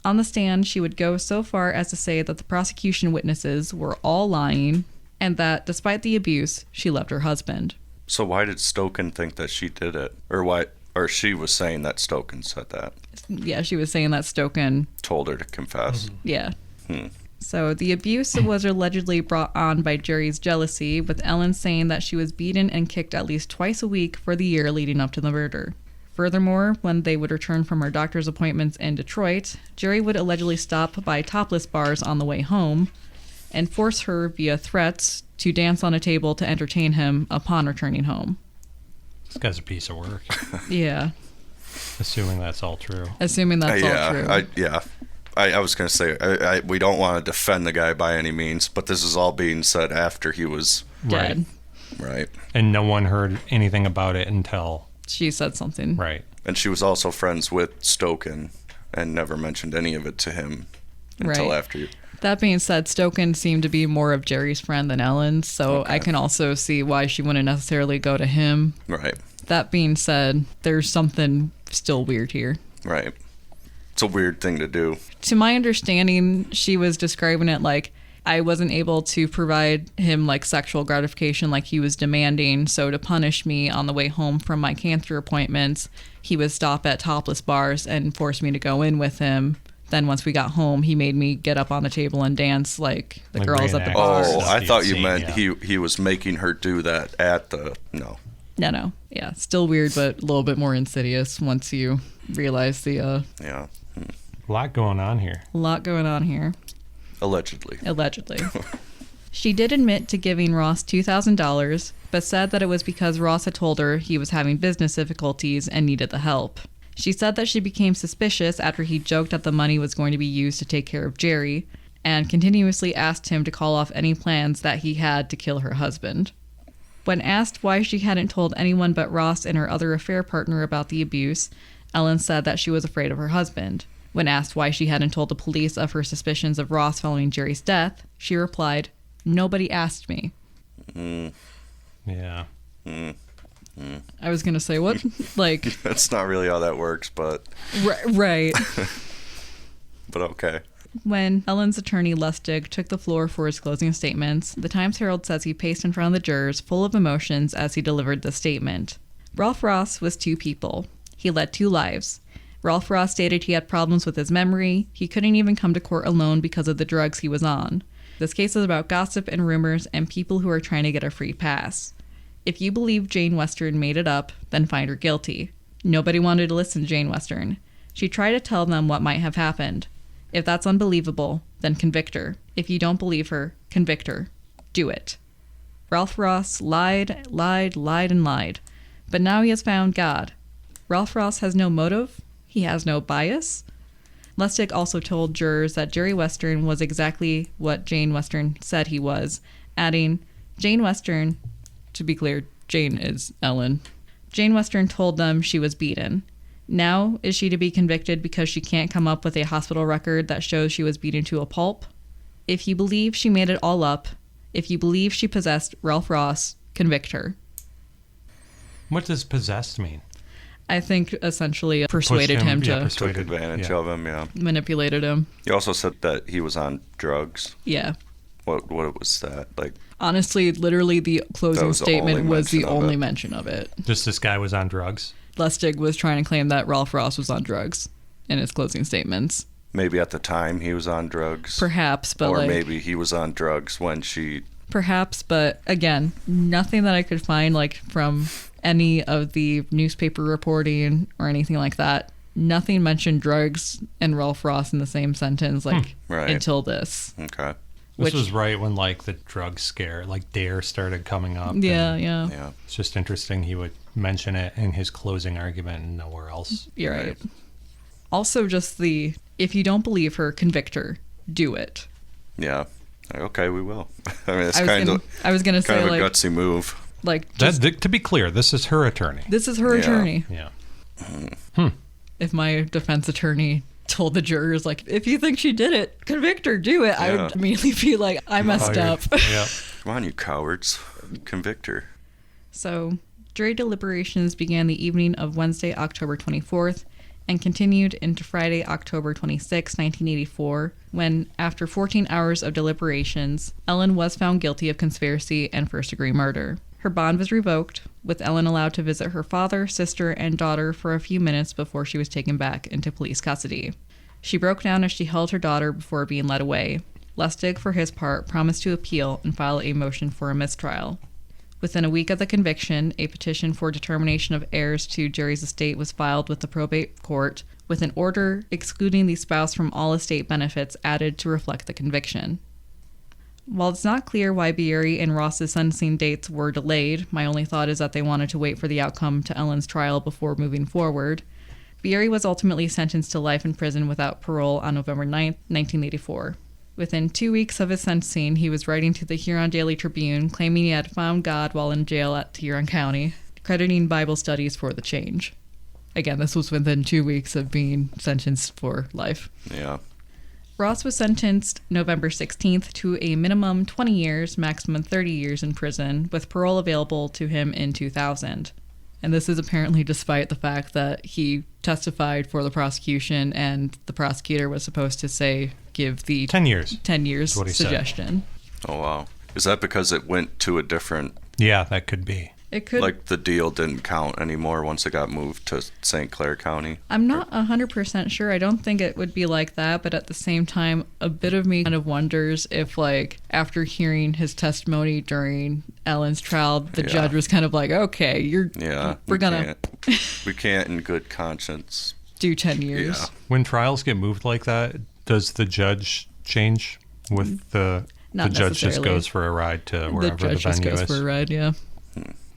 On the stand, she would go so far as to say that the prosecution witnesses were all lying, and that, despite the abuse, she loved her husband. So why did Stoken think that she did it? Or she was saying that Stoken said that? Yeah, she was saying that Stoken told her to confess. Yeah. So the abuse was allegedly brought on by Jerry's jealousy, with Ellen saying that she was beaten and kicked at least twice a week for the year leading up to the murder. Furthermore, when they would return from her doctor's appointments in Detroit, Jerry would allegedly stop by topless bars on the way home and force her via threats to dance on a table to entertain him upon returning home. This guy's a piece of work. Yeah. Assuming that's all true. Assuming that's all true. I was going to say, we don't want to defend the guy by any means, but this is all being said after he was dead. Right. And no one heard anything about it until... she said something. Right. And she was also friends with Stoken and never mentioned any of it to him until after. That being said, Stoken seemed to be more of Jerry's friend than Ellen's, so I can also see why she wouldn't necessarily go to him. Right. That being said, there's something still weird here. Right. It's a weird thing to do. To my understanding, she was describing it like I wasn't able to provide him like sexual gratification like he was demanding, so to punish me on the way home from my cancer appointments, he would stop at topless bars and force me to go in with him. Then once we got home, he made me get up on the table and dance like the girls at the bar. Oh, I thought you meant he was making her do that at the... No. Yeah, still weird, but a little bit more insidious once you realize the... Yeah. A lot going on here. Allegedly. She did admit to giving Ross $2,000, but said that it was because Ross had told her he was having business difficulties and needed the help. She said that she became suspicious after he joked that the money was going to be used to take care of Jerry, and continuously asked him to call off any plans that he had to kill her husband. When asked why she hadn't told anyone but Ross and her other affair partner about the abuse, Ellen said that she was afraid of her husband. When asked why she hadn't told the police of her suspicions of Ross following Jerry's death, she replied, "Nobody asked me." Yeah. I was going to say, what? Like... That's not really how that works, but... Right. But okay. When Ellen's attorney, Lustig, took the floor for his closing statements, the Times-Herald says he paced in front of the jurors, full of emotions as he delivered the statement. Ralph Ross was two people. He led two lives. Ralph Ross stated he had problems with his memory. He couldn't even come to court alone because of the drugs he was on. This case is about gossip and rumors and people who are trying to get a free pass. If you believe Jane Western made it up, then find her guilty. Nobody wanted to listen to Jane Western. She tried to tell them what might have happened. If that's unbelievable, then convict her. If you don't believe her, convict her. Do it. Ralph Ross lied, and lied. But now he has found God. Ralph Ross has no motive. He has no bias. Lustig also told jurors that Jerry Western was exactly what Jane Western said he was, adding, Jane Western, to be clear, Jane is Ellen. Jane Western told them she was beaten. Now, is she to be convicted because she can't come up with a hospital record that shows she was beaten to a pulp? If you believe she made it all up, if you believe she possessed Ralph Ross, convict her. What does possessed mean? I think essentially persuaded him to... Took advantage of him, yeah. Manipulated him. He also said that he was on drugs. Yeah. What was that? Like, honestly, literally the closing statement was the only mention mention of it. Just this guy was on drugs? Lustig was trying to claim that Ralph Ross was on drugs in his closing statements. Maybe at the time he was on drugs. Perhaps, but or maybe he was on drugs when she... Perhaps, but again, nothing that I could find from any of the newspaper reporting or anything like that. Nothing mentioned drugs and Ralph Ross in the same sentence until this. Okay. This was right when the drug scare, DARE started coming up. Yeah. It's just interesting he would mention it in his closing argument and nowhere else. You're right. Also, just if you don't believe her, convict her. Do it. Yeah. Okay, we will. I mean, it's I was gonna say a gutsy move. To be clear, this is her attorney. This is her attorney. Yeah. If my defense attorney told the jurors, if you think she did it, convict her, do it, I would immediately be like, I messed up. Yeah. Come on, you cowards. Convict her. So, jury deliberations began the evening of Wednesday, October 24th, and continued into Friday, October 26, 1984, when, after 14 hours of deliberations, Ellen was found guilty of conspiracy and first-degree murder. Her bond was revoked, with Ellen allowed to visit her father, sister, and daughter for a few minutes before she was taken back into police custody. She broke down as she held her daughter before being led away. Lustig, for his part, promised to appeal and file a motion for a mistrial. Within a week of the conviction, a petition for determination of heirs to Jerry's estate was filed with the probate court, with an order excluding the spouse from all estate benefits added to reflect the conviction. While it's not clear why Bieri and Ross's sentencing dates were delayed, my only thought is that they wanted to wait for the outcome to Ellen's trial before moving forward. Bieri was ultimately sentenced to life in prison without parole on November 9, 1984. Within 2 weeks of his sentencing, he was writing to the Huron Daily Tribune claiming he had found God while in jail at Huron County, crediting Bible studies for the change. Again, this was within 2 weeks of being sentenced for life. Yeah. Ross was sentenced November 16th to a minimum 20 years, maximum 30 years in prison, with parole available to him in 2000. And this is apparently despite the fact that he testified for the prosecution and the prosecutor was supposed to give the 10 years. 10 years suggestion. Said. Oh, wow. Is that because it went to a different... Yeah, that could be. It could... the deal didn't count anymore once it got moved to St. Clair County? I'm not 100% sure. I don't think it would be like that, but at the same time, a bit of me kind of wonders if, after hearing his testimony during Ellen's trial, the judge was kind of like, okay, we can't in good conscience do 10 years. Yeah. When trials get moved like that, does the judge change with the judge just goes for a ride to wherever the venue is? The judge just goes for a ride, yeah.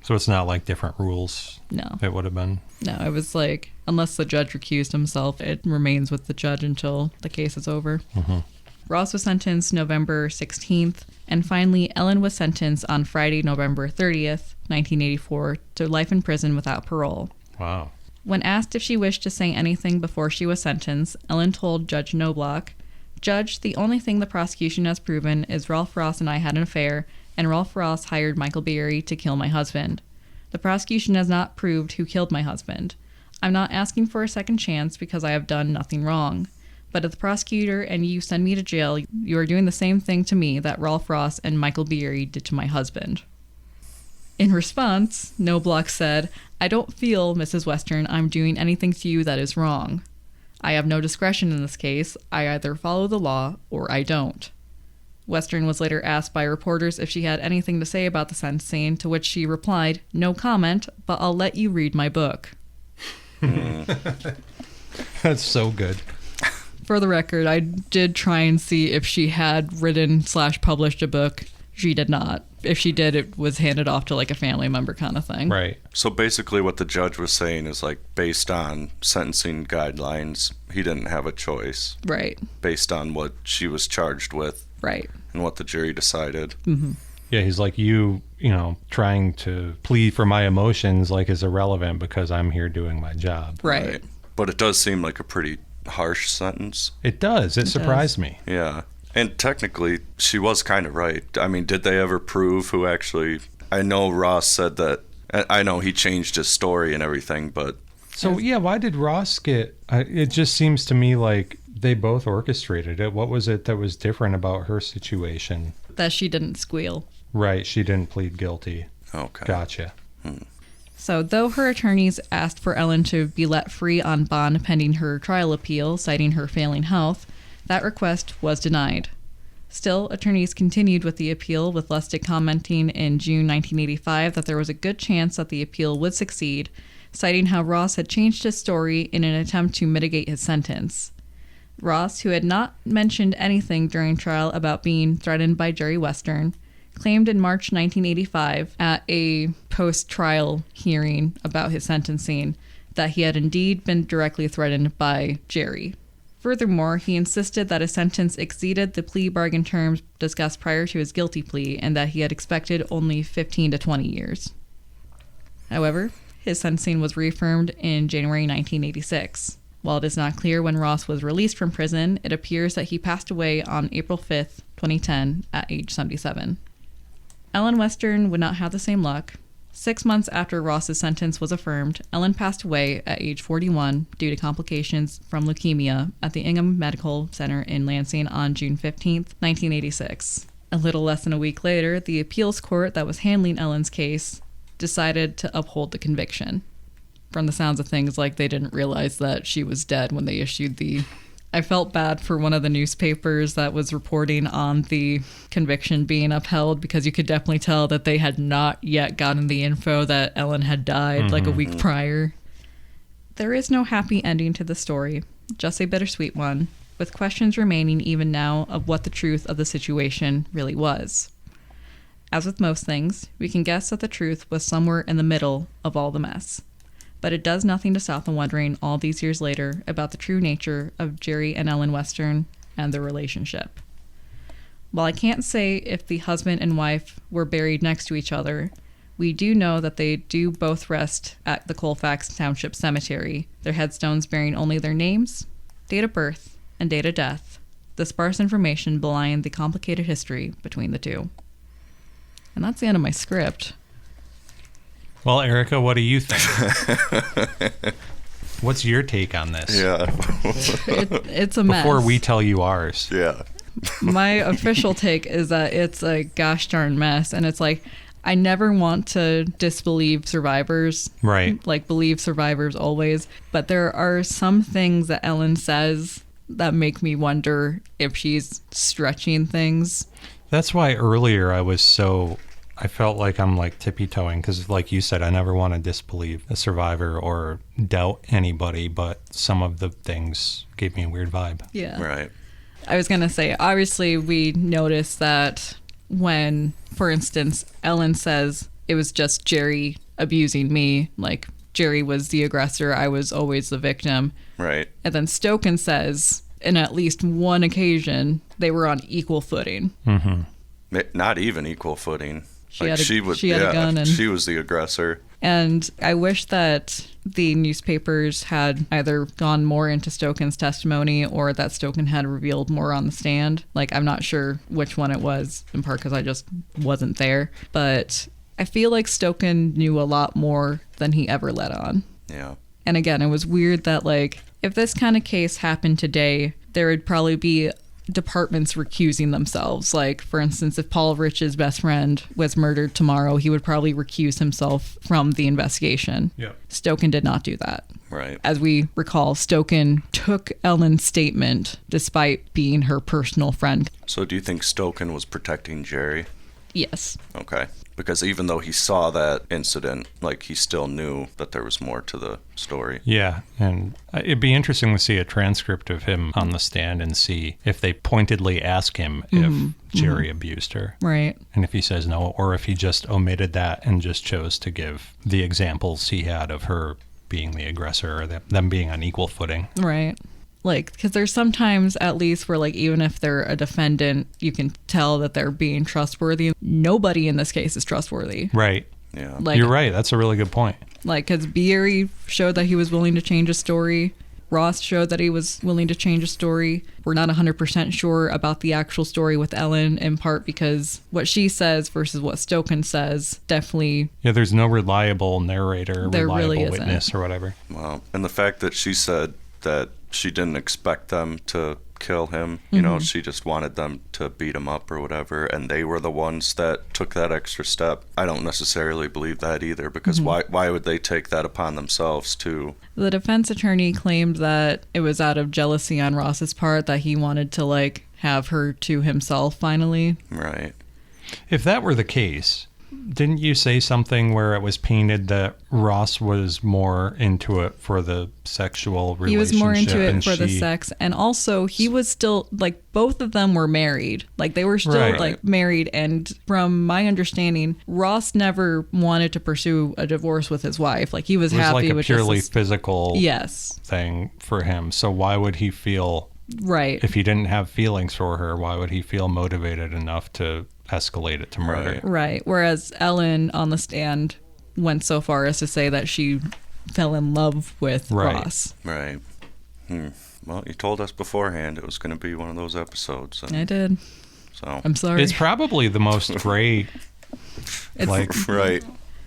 So it's not different rules? No. It would have been? No, it was unless the judge recused himself, it remains with the judge until the case is over. Mm-hmm. Ross was sentenced November 16th, and finally Ellen was sentenced on Friday, November 30th, 1984, to life in prison without parole. Wow. When asked if she wished to say anything before she was sentenced, Ellen told Judge Knobloch, "Judge, the only thing the prosecution has proven is Ralph Ross and I had an affair, and Ralph Ross hired Michael Bieri to kill my husband. The prosecution has not proved who killed my husband. I'm not asking for a second chance because I have done nothing wrong. But if the prosecutor and you send me to jail, you are doing the same thing to me that Ralph Ross and Michael Bieri did to my husband." In response, Knobloch said, "I don't feel, Mrs. Western, I'm doing anything to you that is wrong. I have no discretion in this case. I either follow the law or I don't." Western was later asked by reporters if she had anything to say about the sentencing, to which she replied, "No comment, but I'll let you read my book." That's so good. For the record, I did try and see if she had written/published a book. She did not. If she did, it was handed off to like a family member kind of thing. Right. So basically what the judge was saying is like based on sentencing guidelines, he didn't have a choice. Right. Based on what she was charged with. Right. And what the jury decided. Mm-hmm. Yeah, he's like, you know, trying to plead for my emotions like is irrelevant because I'm here doing my job. Right. But it does seem like a pretty harsh sentence. It does. It surprised me. Yeah. And technically, she was kind of right. I mean, did they ever prove who actually... I know Ross said that... I know he changed his story and everything, but... So, yeah, why did Ross get... it just seems to me like they both orchestrated it. What was it that was different about her situation? That she didn't squeal. Right, she didn't plead guilty. Okay. Gotcha. So, though her attorneys asked for Ellen to be let free on bond pending her trial appeal, citing her failing health, that request was denied. Still, attorneys continued with the appeal, with Lustig commenting in June 1985 that there was a good chance that the appeal would succeed, citing how Ross had changed his story in an attempt to mitigate his sentence. Ross, who had not mentioned anything during trial about being threatened by Jerry Western, claimed in March 1985 at a post-trial hearing about his sentencing that he had indeed been directly threatened by Jerry. Furthermore, he insisted that his sentence exceeded the plea bargain terms discussed prior to his guilty plea and that he had expected only 15 to 20 years. However, his sentencing was reaffirmed in January 1986. While it is not clear when Ross was released from prison, it appears that he passed away on April 5th, 2010, at age 77. Ellen Western would not have the same luck. 6 months after Ross's sentence was affirmed, Ellen passed away at age 41 due to complications from leukemia at the Ingham Medical Center in Lansing on June 15, 1986. A little less than a week later, the appeals court that was handling Ellen's case decided to uphold the conviction. From the sounds of things, like they didn't realize that she was dead when they issued the... I felt bad for one of the newspapers that was reporting on the conviction being upheld because you could definitely tell that they had not yet gotten the info that Ellen had died like a week prior. There is no happy ending to the story, just a bittersweet one, with questions remaining even now of what the truth of the situation really was. As with most things, we can guess that the truth was somewhere in the middle of all the mess. But it does nothing to stop them wondering all these years later about the true nature of Jerry and Ellen Western and their relationship. While I can't say if the husband and wife were buried next to each other, we do know that they do both rest at the Colfax Township Cemetery, their headstones bearing only their names, date of birth, and date of death, the sparse information belying the complicated history between the two. And that's the end of my script. Well, Erica, what do you think? What's your take on this? Yeah. It's a mess. Before we tell you ours. Yeah. My official take is that it's a gosh darn mess. And it's like, I never want to disbelieve survivors. Right. Like, believe survivors always. But there are some things that Ellen says that make me wonder if she's stretching things. That's why earlier I felt like I'm like tippy-toeing because like you said, I never want to disbelieve a survivor or doubt anybody, but some of the things gave me a weird vibe. Yeah. Right. I was going to say, obviously we noticed that when, for instance, Ellen says it was just Jerry abusing me, like Jerry was the aggressor, I was always the victim. Right. And then Stoken says, in at least one occasion, they were on equal footing. Mm-hmm. Not even equal footing. She had a gun and she was the aggressor. And I wish that the newspapers had either gone more into Stoken's testimony or that Stoken had revealed more on the stand. Like, I'm not sure which one it was, in part because I just wasn't there. But I feel like Stoken knew a lot more than he ever let on. Yeah. And again, it was weird that, like, if this kind of case happened today, there would probably be departments recusing themselves. Like, for instance, if Paul Rich's best friend was murdered tomorrow, he would probably recuse himself from the investigation. Yeah. Stoken did not do that. Right. As we recall, Stoken took Ellen's statement despite being her personal friend. So do you think Stoken was protecting Jerry? Yes. Okay. Because even though he saw that incident, like, he still knew that there was more to the story. Yeah, and it'd be interesting to see a transcript of him on the stand and see if they pointedly ask him if Jerry abused her. Right. And if he says no, or if he just omitted that and just chose to give the examples he had of her being the aggressor or them being on equal footing. Right. Like, because there's sometimes, at least, where, like, even if they're a defendant, you can tell that they're being trustworthy. Nobody in this case is trustworthy. Right. Yeah. Like, you're right. That's a really good point. Like, because Bieri showed that he was willing to change his story. Ross showed that he was willing to change his story. We're not 100% sure about the actual story with Ellen, in part because what she says versus what Stoken says definitely... Yeah, there's no reliable narrator, there reliable really witness isn't. or whatever. Well, and the fact that she said that she didn't expect them to kill him, you know, she just wanted them to beat him up or whatever, and they were the ones that took that extra step. I don't necessarily believe that either, because why would they take that upon themselves too? The defense attorney claimed that it was out of jealousy on Ross's part, that he wanted to, like, have her to himself finally. Right. If that were the case, didn't you say something where it was painted that Ross was more into it for the sexual relationship? He was more into it and for the sex, and also he was still, like, both of them were married. Like, they were still Right. like married, and from my understanding, Ross never wanted to pursue a divorce with his wife. Like, he was It was happy like a with purely just physical yes, thing for him. So why would he feel, right, if he didn't have feelings for her, why would he feel motivated enough to escalate it to murder? right. Whereas Ellen on the stand went so far as to say that she fell in love with Right. Ross. Right. Well, you told us beforehand it was going to be one of those episodes. I did. So I'm sorry. It's probably the most gray, It's- like, right.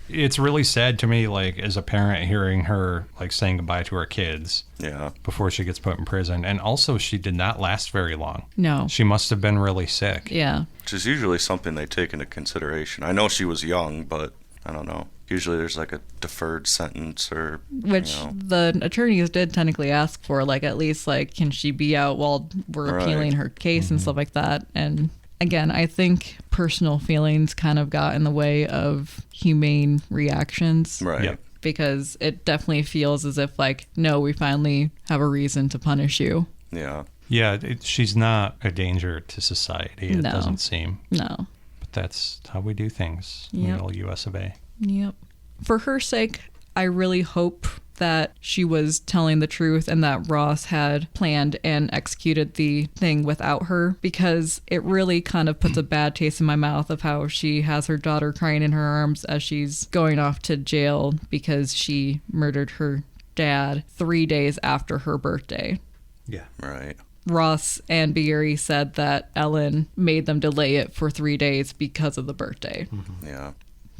it's really sad to me, like, as a parent, hearing her, like, saying goodbye to her kids Yeah. before she gets put in prison. And also, she did not last very long. No. She must have been really sick. Yeah. Which is usually something they take into consideration. I know she was young, but I don't know. Usually there's like a deferred sentence or, Which you know. the attorneys did technically ask for, like, at least, like, can she be out while we're Right. appealing her case and stuff like that. And again, I think personal feelings kind of got in the way of humane reactions. Right. Yep. Because it definitely feels as if, like, no, we finally have a reason to punish you. Yeah. Yeah, she's not a danger to society, it No. doesn't seem. No. But that's how we do things in Yep. the old US of A. Yep. For her sake, I really hope that she was telling the truth and that Ross had planned and executed the thing without her, because it really kind of puts a bad taste in my mouth of how she has her daughter crying in her arms as she's going off to jail because she murdered her dad 3 days after her birthday. Yeah. Right. Ross and Bieri said that Ellen made them delay it for 3 days because of the birthday. Yeah.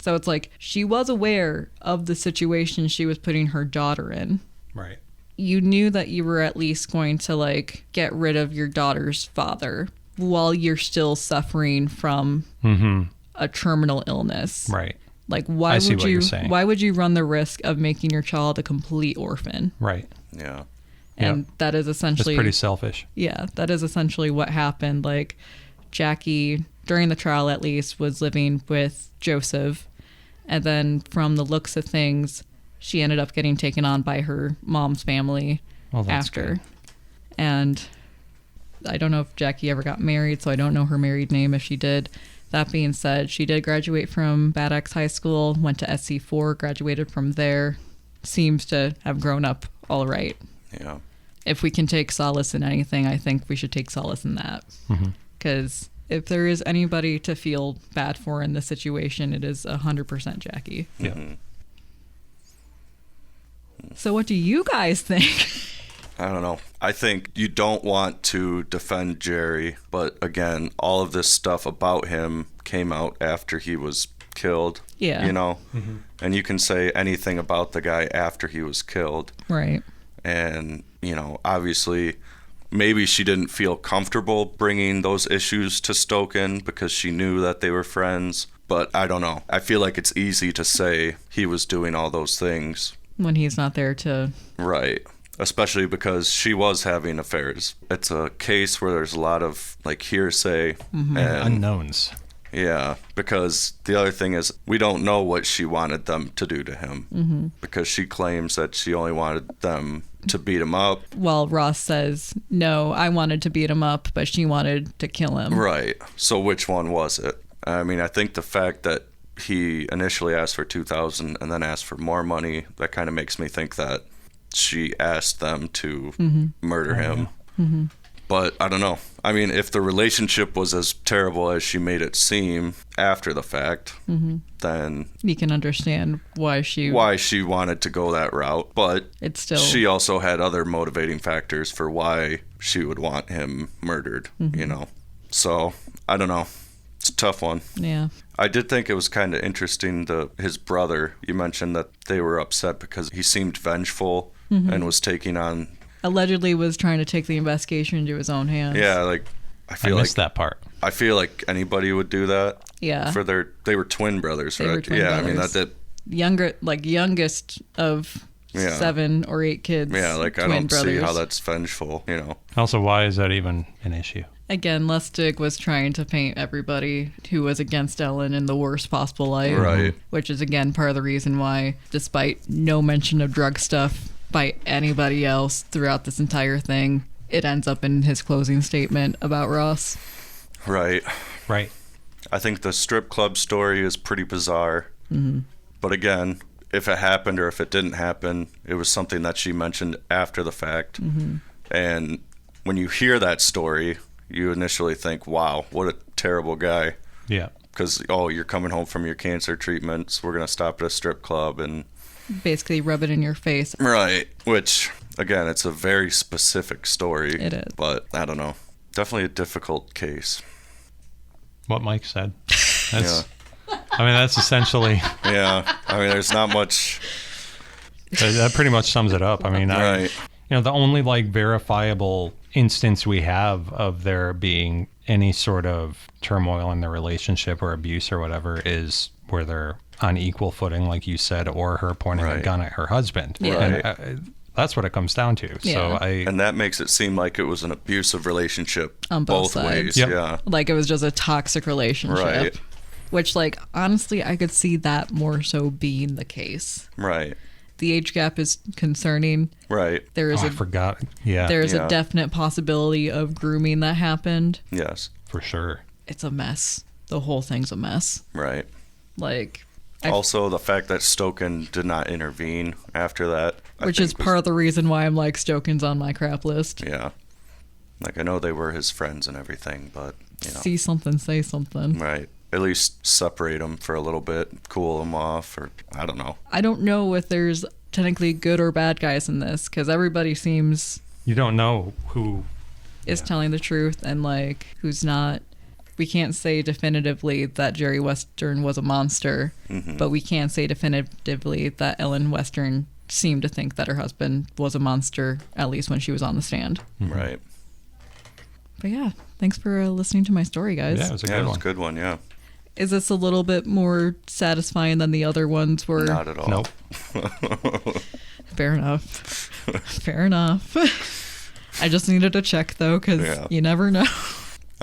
So it's like she was aware of the situation she was putting her daughter in. Right. You knew that you were at least going to, like, get rid of your daughter's father while you're still suffering from a terminal illness. Right. Like, why I see would what you you're saying. why would you run the risk of making your child a complete orphan? Right. Yeah. And that is That's essentially pretty selfish. Yeah, that is essentially what happened. Like, Jackie, during the trial at least, was living with Joseph. And then from the looks of things, she ended up getting taken on by her mom's family Well, that's after. good. And I don't know if Jackie ever got married, so I don't know her married name if she did. That being said, she did graduate from Bad Axe High School, went to SC4, graduated from there. Seems to have grown up all right. Yeah. If we can take solace in anything, I think we should take solace in that. Because if there is anybody to feel bad for in this situation, it is 100% Jackie. Yeah. So what do you guys think? I don't know. I think you don't want to defend Jerry, but again, all of this stuff about him came out after he was killed. Yeah. You know? And you can say anything about the guy after he was killed. Right. And, you know, obviously, maybe she didn't feel comfortable bringing those issues to Stoken because she knew that they were friends. But I don't know. I feel like it's easy to say he was doing all those things. When he's not there to... Right. Especially because she was having affairs. It's a case where there's a lot of, like, hearsay and Unknowns. Yeah, because the other thing is we don't know what she wanted them to do to him, because she claims that she only wanted them to beat him up. Well, Ross says, no, I wanted to beat him up, but she wanted to kill him. Right. So which one was it? I mean, I think the fact that he initially asked for $2,000 and then asked for more money, that kind of makes me think that she asked them to murder him. Mm-hmm. But I don't know. I mean, if the relationship was as terrible as she made it seem after the fact, then you can understand why she wanted to go that route. But it's still, she also had other motivating factors for why she would want him murdered, you know. So I don't know. It's a tough one. Yeah. I did think it was kind of interesting, his brother, you mentioned that they were upset because he seemed vengeful and was taking on... Allegedly was trying to take the investigation into his own hands. Yeah, like, I missed that part. I feel like anybody would do that. Yeah. They were twin brothers, right? They were twin brothers. I mean, youngest of 7 or 8 kids. Yeah, like, I don't see how that's vengeful, you know. Also, why is that even an issue? Again, Lustig was trying to paint everybody who was against Ellen in the worst possible light. Right. Which is, again, part of the reason why, despite no mention of drug stuff by anybody else throughout this entire thing, it ends up in his closing statement about Ross. Right. Right. I think the strip club story is pretty bizarre. But again, if it happened or if it didn't happen, it was something that she mentioned after the fact. And when you hear that story, you initially think, wow, what a terrible guy. Yeah. Because, you're coming home from your cancer treatments, we're going to stop at a strip club and... basically rub it in your face. Right. Which, again, it's a very specific story. It is. But, I don't know. Definitely a difficult case. What Mike said. That's, I mean, that's essentially... Yeah. I mean, there's not much... That pretty much sums it up. I mean, right. The only, verifiable instance we have of there being any sort of turmoil in the relationship or abuse or whatever is where they're on equal footing, like you said, or her pointing a gun at her husband. Yeah. And that's what it comes down to. Yeah. So and that makes it seem like it was an abusive relationship on both sides. ways. Yep. Yeah. Like it was just a toxic relationship. Right. Which, honestly, I could see that more so being the case. Right. The age gap is concerning. Right. There is I forgot. Yeah. There is a definite possibility of grooming that happened. Yes. For sure. It's a mess. The whole thing's a mess. Right. Also, the fact that Stoken did not intervene after that. Which is part of the reason why I'm Stoken's on my crap list. Yeah. I know they were his friends and everything, but, See something, say something. Right. At least separate them for a little bit, cool them off, or I don't know. I don't know if there's technically good or bad guys in this, because everybody seems... You don't know who... is telling the truth and, who's not. We can't say definitively that Jerry Western was a monster, but we can say definitively that Ellen Western seemed to think that her husband was a monster, at least when she was on the stand. Right. But yeah, thanks for listening to my story, guys. Yeah, it was a good one. Good one, yeah. Is this a little bit more satisfying than the other ones were? Not at all. Nope. Fair enough. Fair enough. I just needed to check, though, because you never know.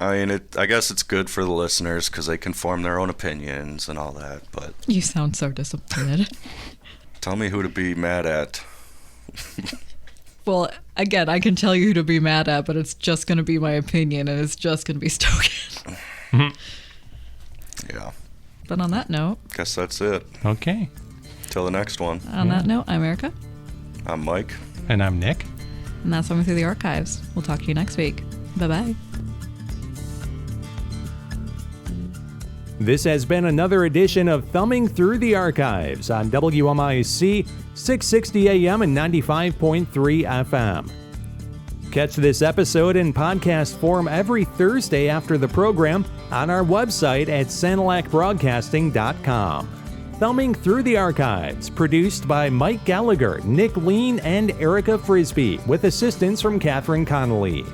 I mean, I guess it's good for the listeners because they can form their own opinions and all that, but... You sound so disappointed. Tell me who to be mad at. Well, again, I can tell you who to be mad at, but it's just going to be my opinion, and it's just going to be Stoken. Yeah. But on that note... Guess that's it. Okay. Till the next one. On that note, I'm Erica. I'm Mike. And I'm Nick. And that's Thumbing Through the Archives. We'll talk to you next week. Bye-bye. This has been another edition of Thumbing Through the Archives on WMIC 660 AM and 95.3 FM. Catch this episode in podcast form every Thursday after the program on our website at SaniLacBroadcasting.com. Thumbing Through the Archives, produced by Mike Gallagher, Nick Lean, and Erica Frisbee, with assistance from Catherine Connolly.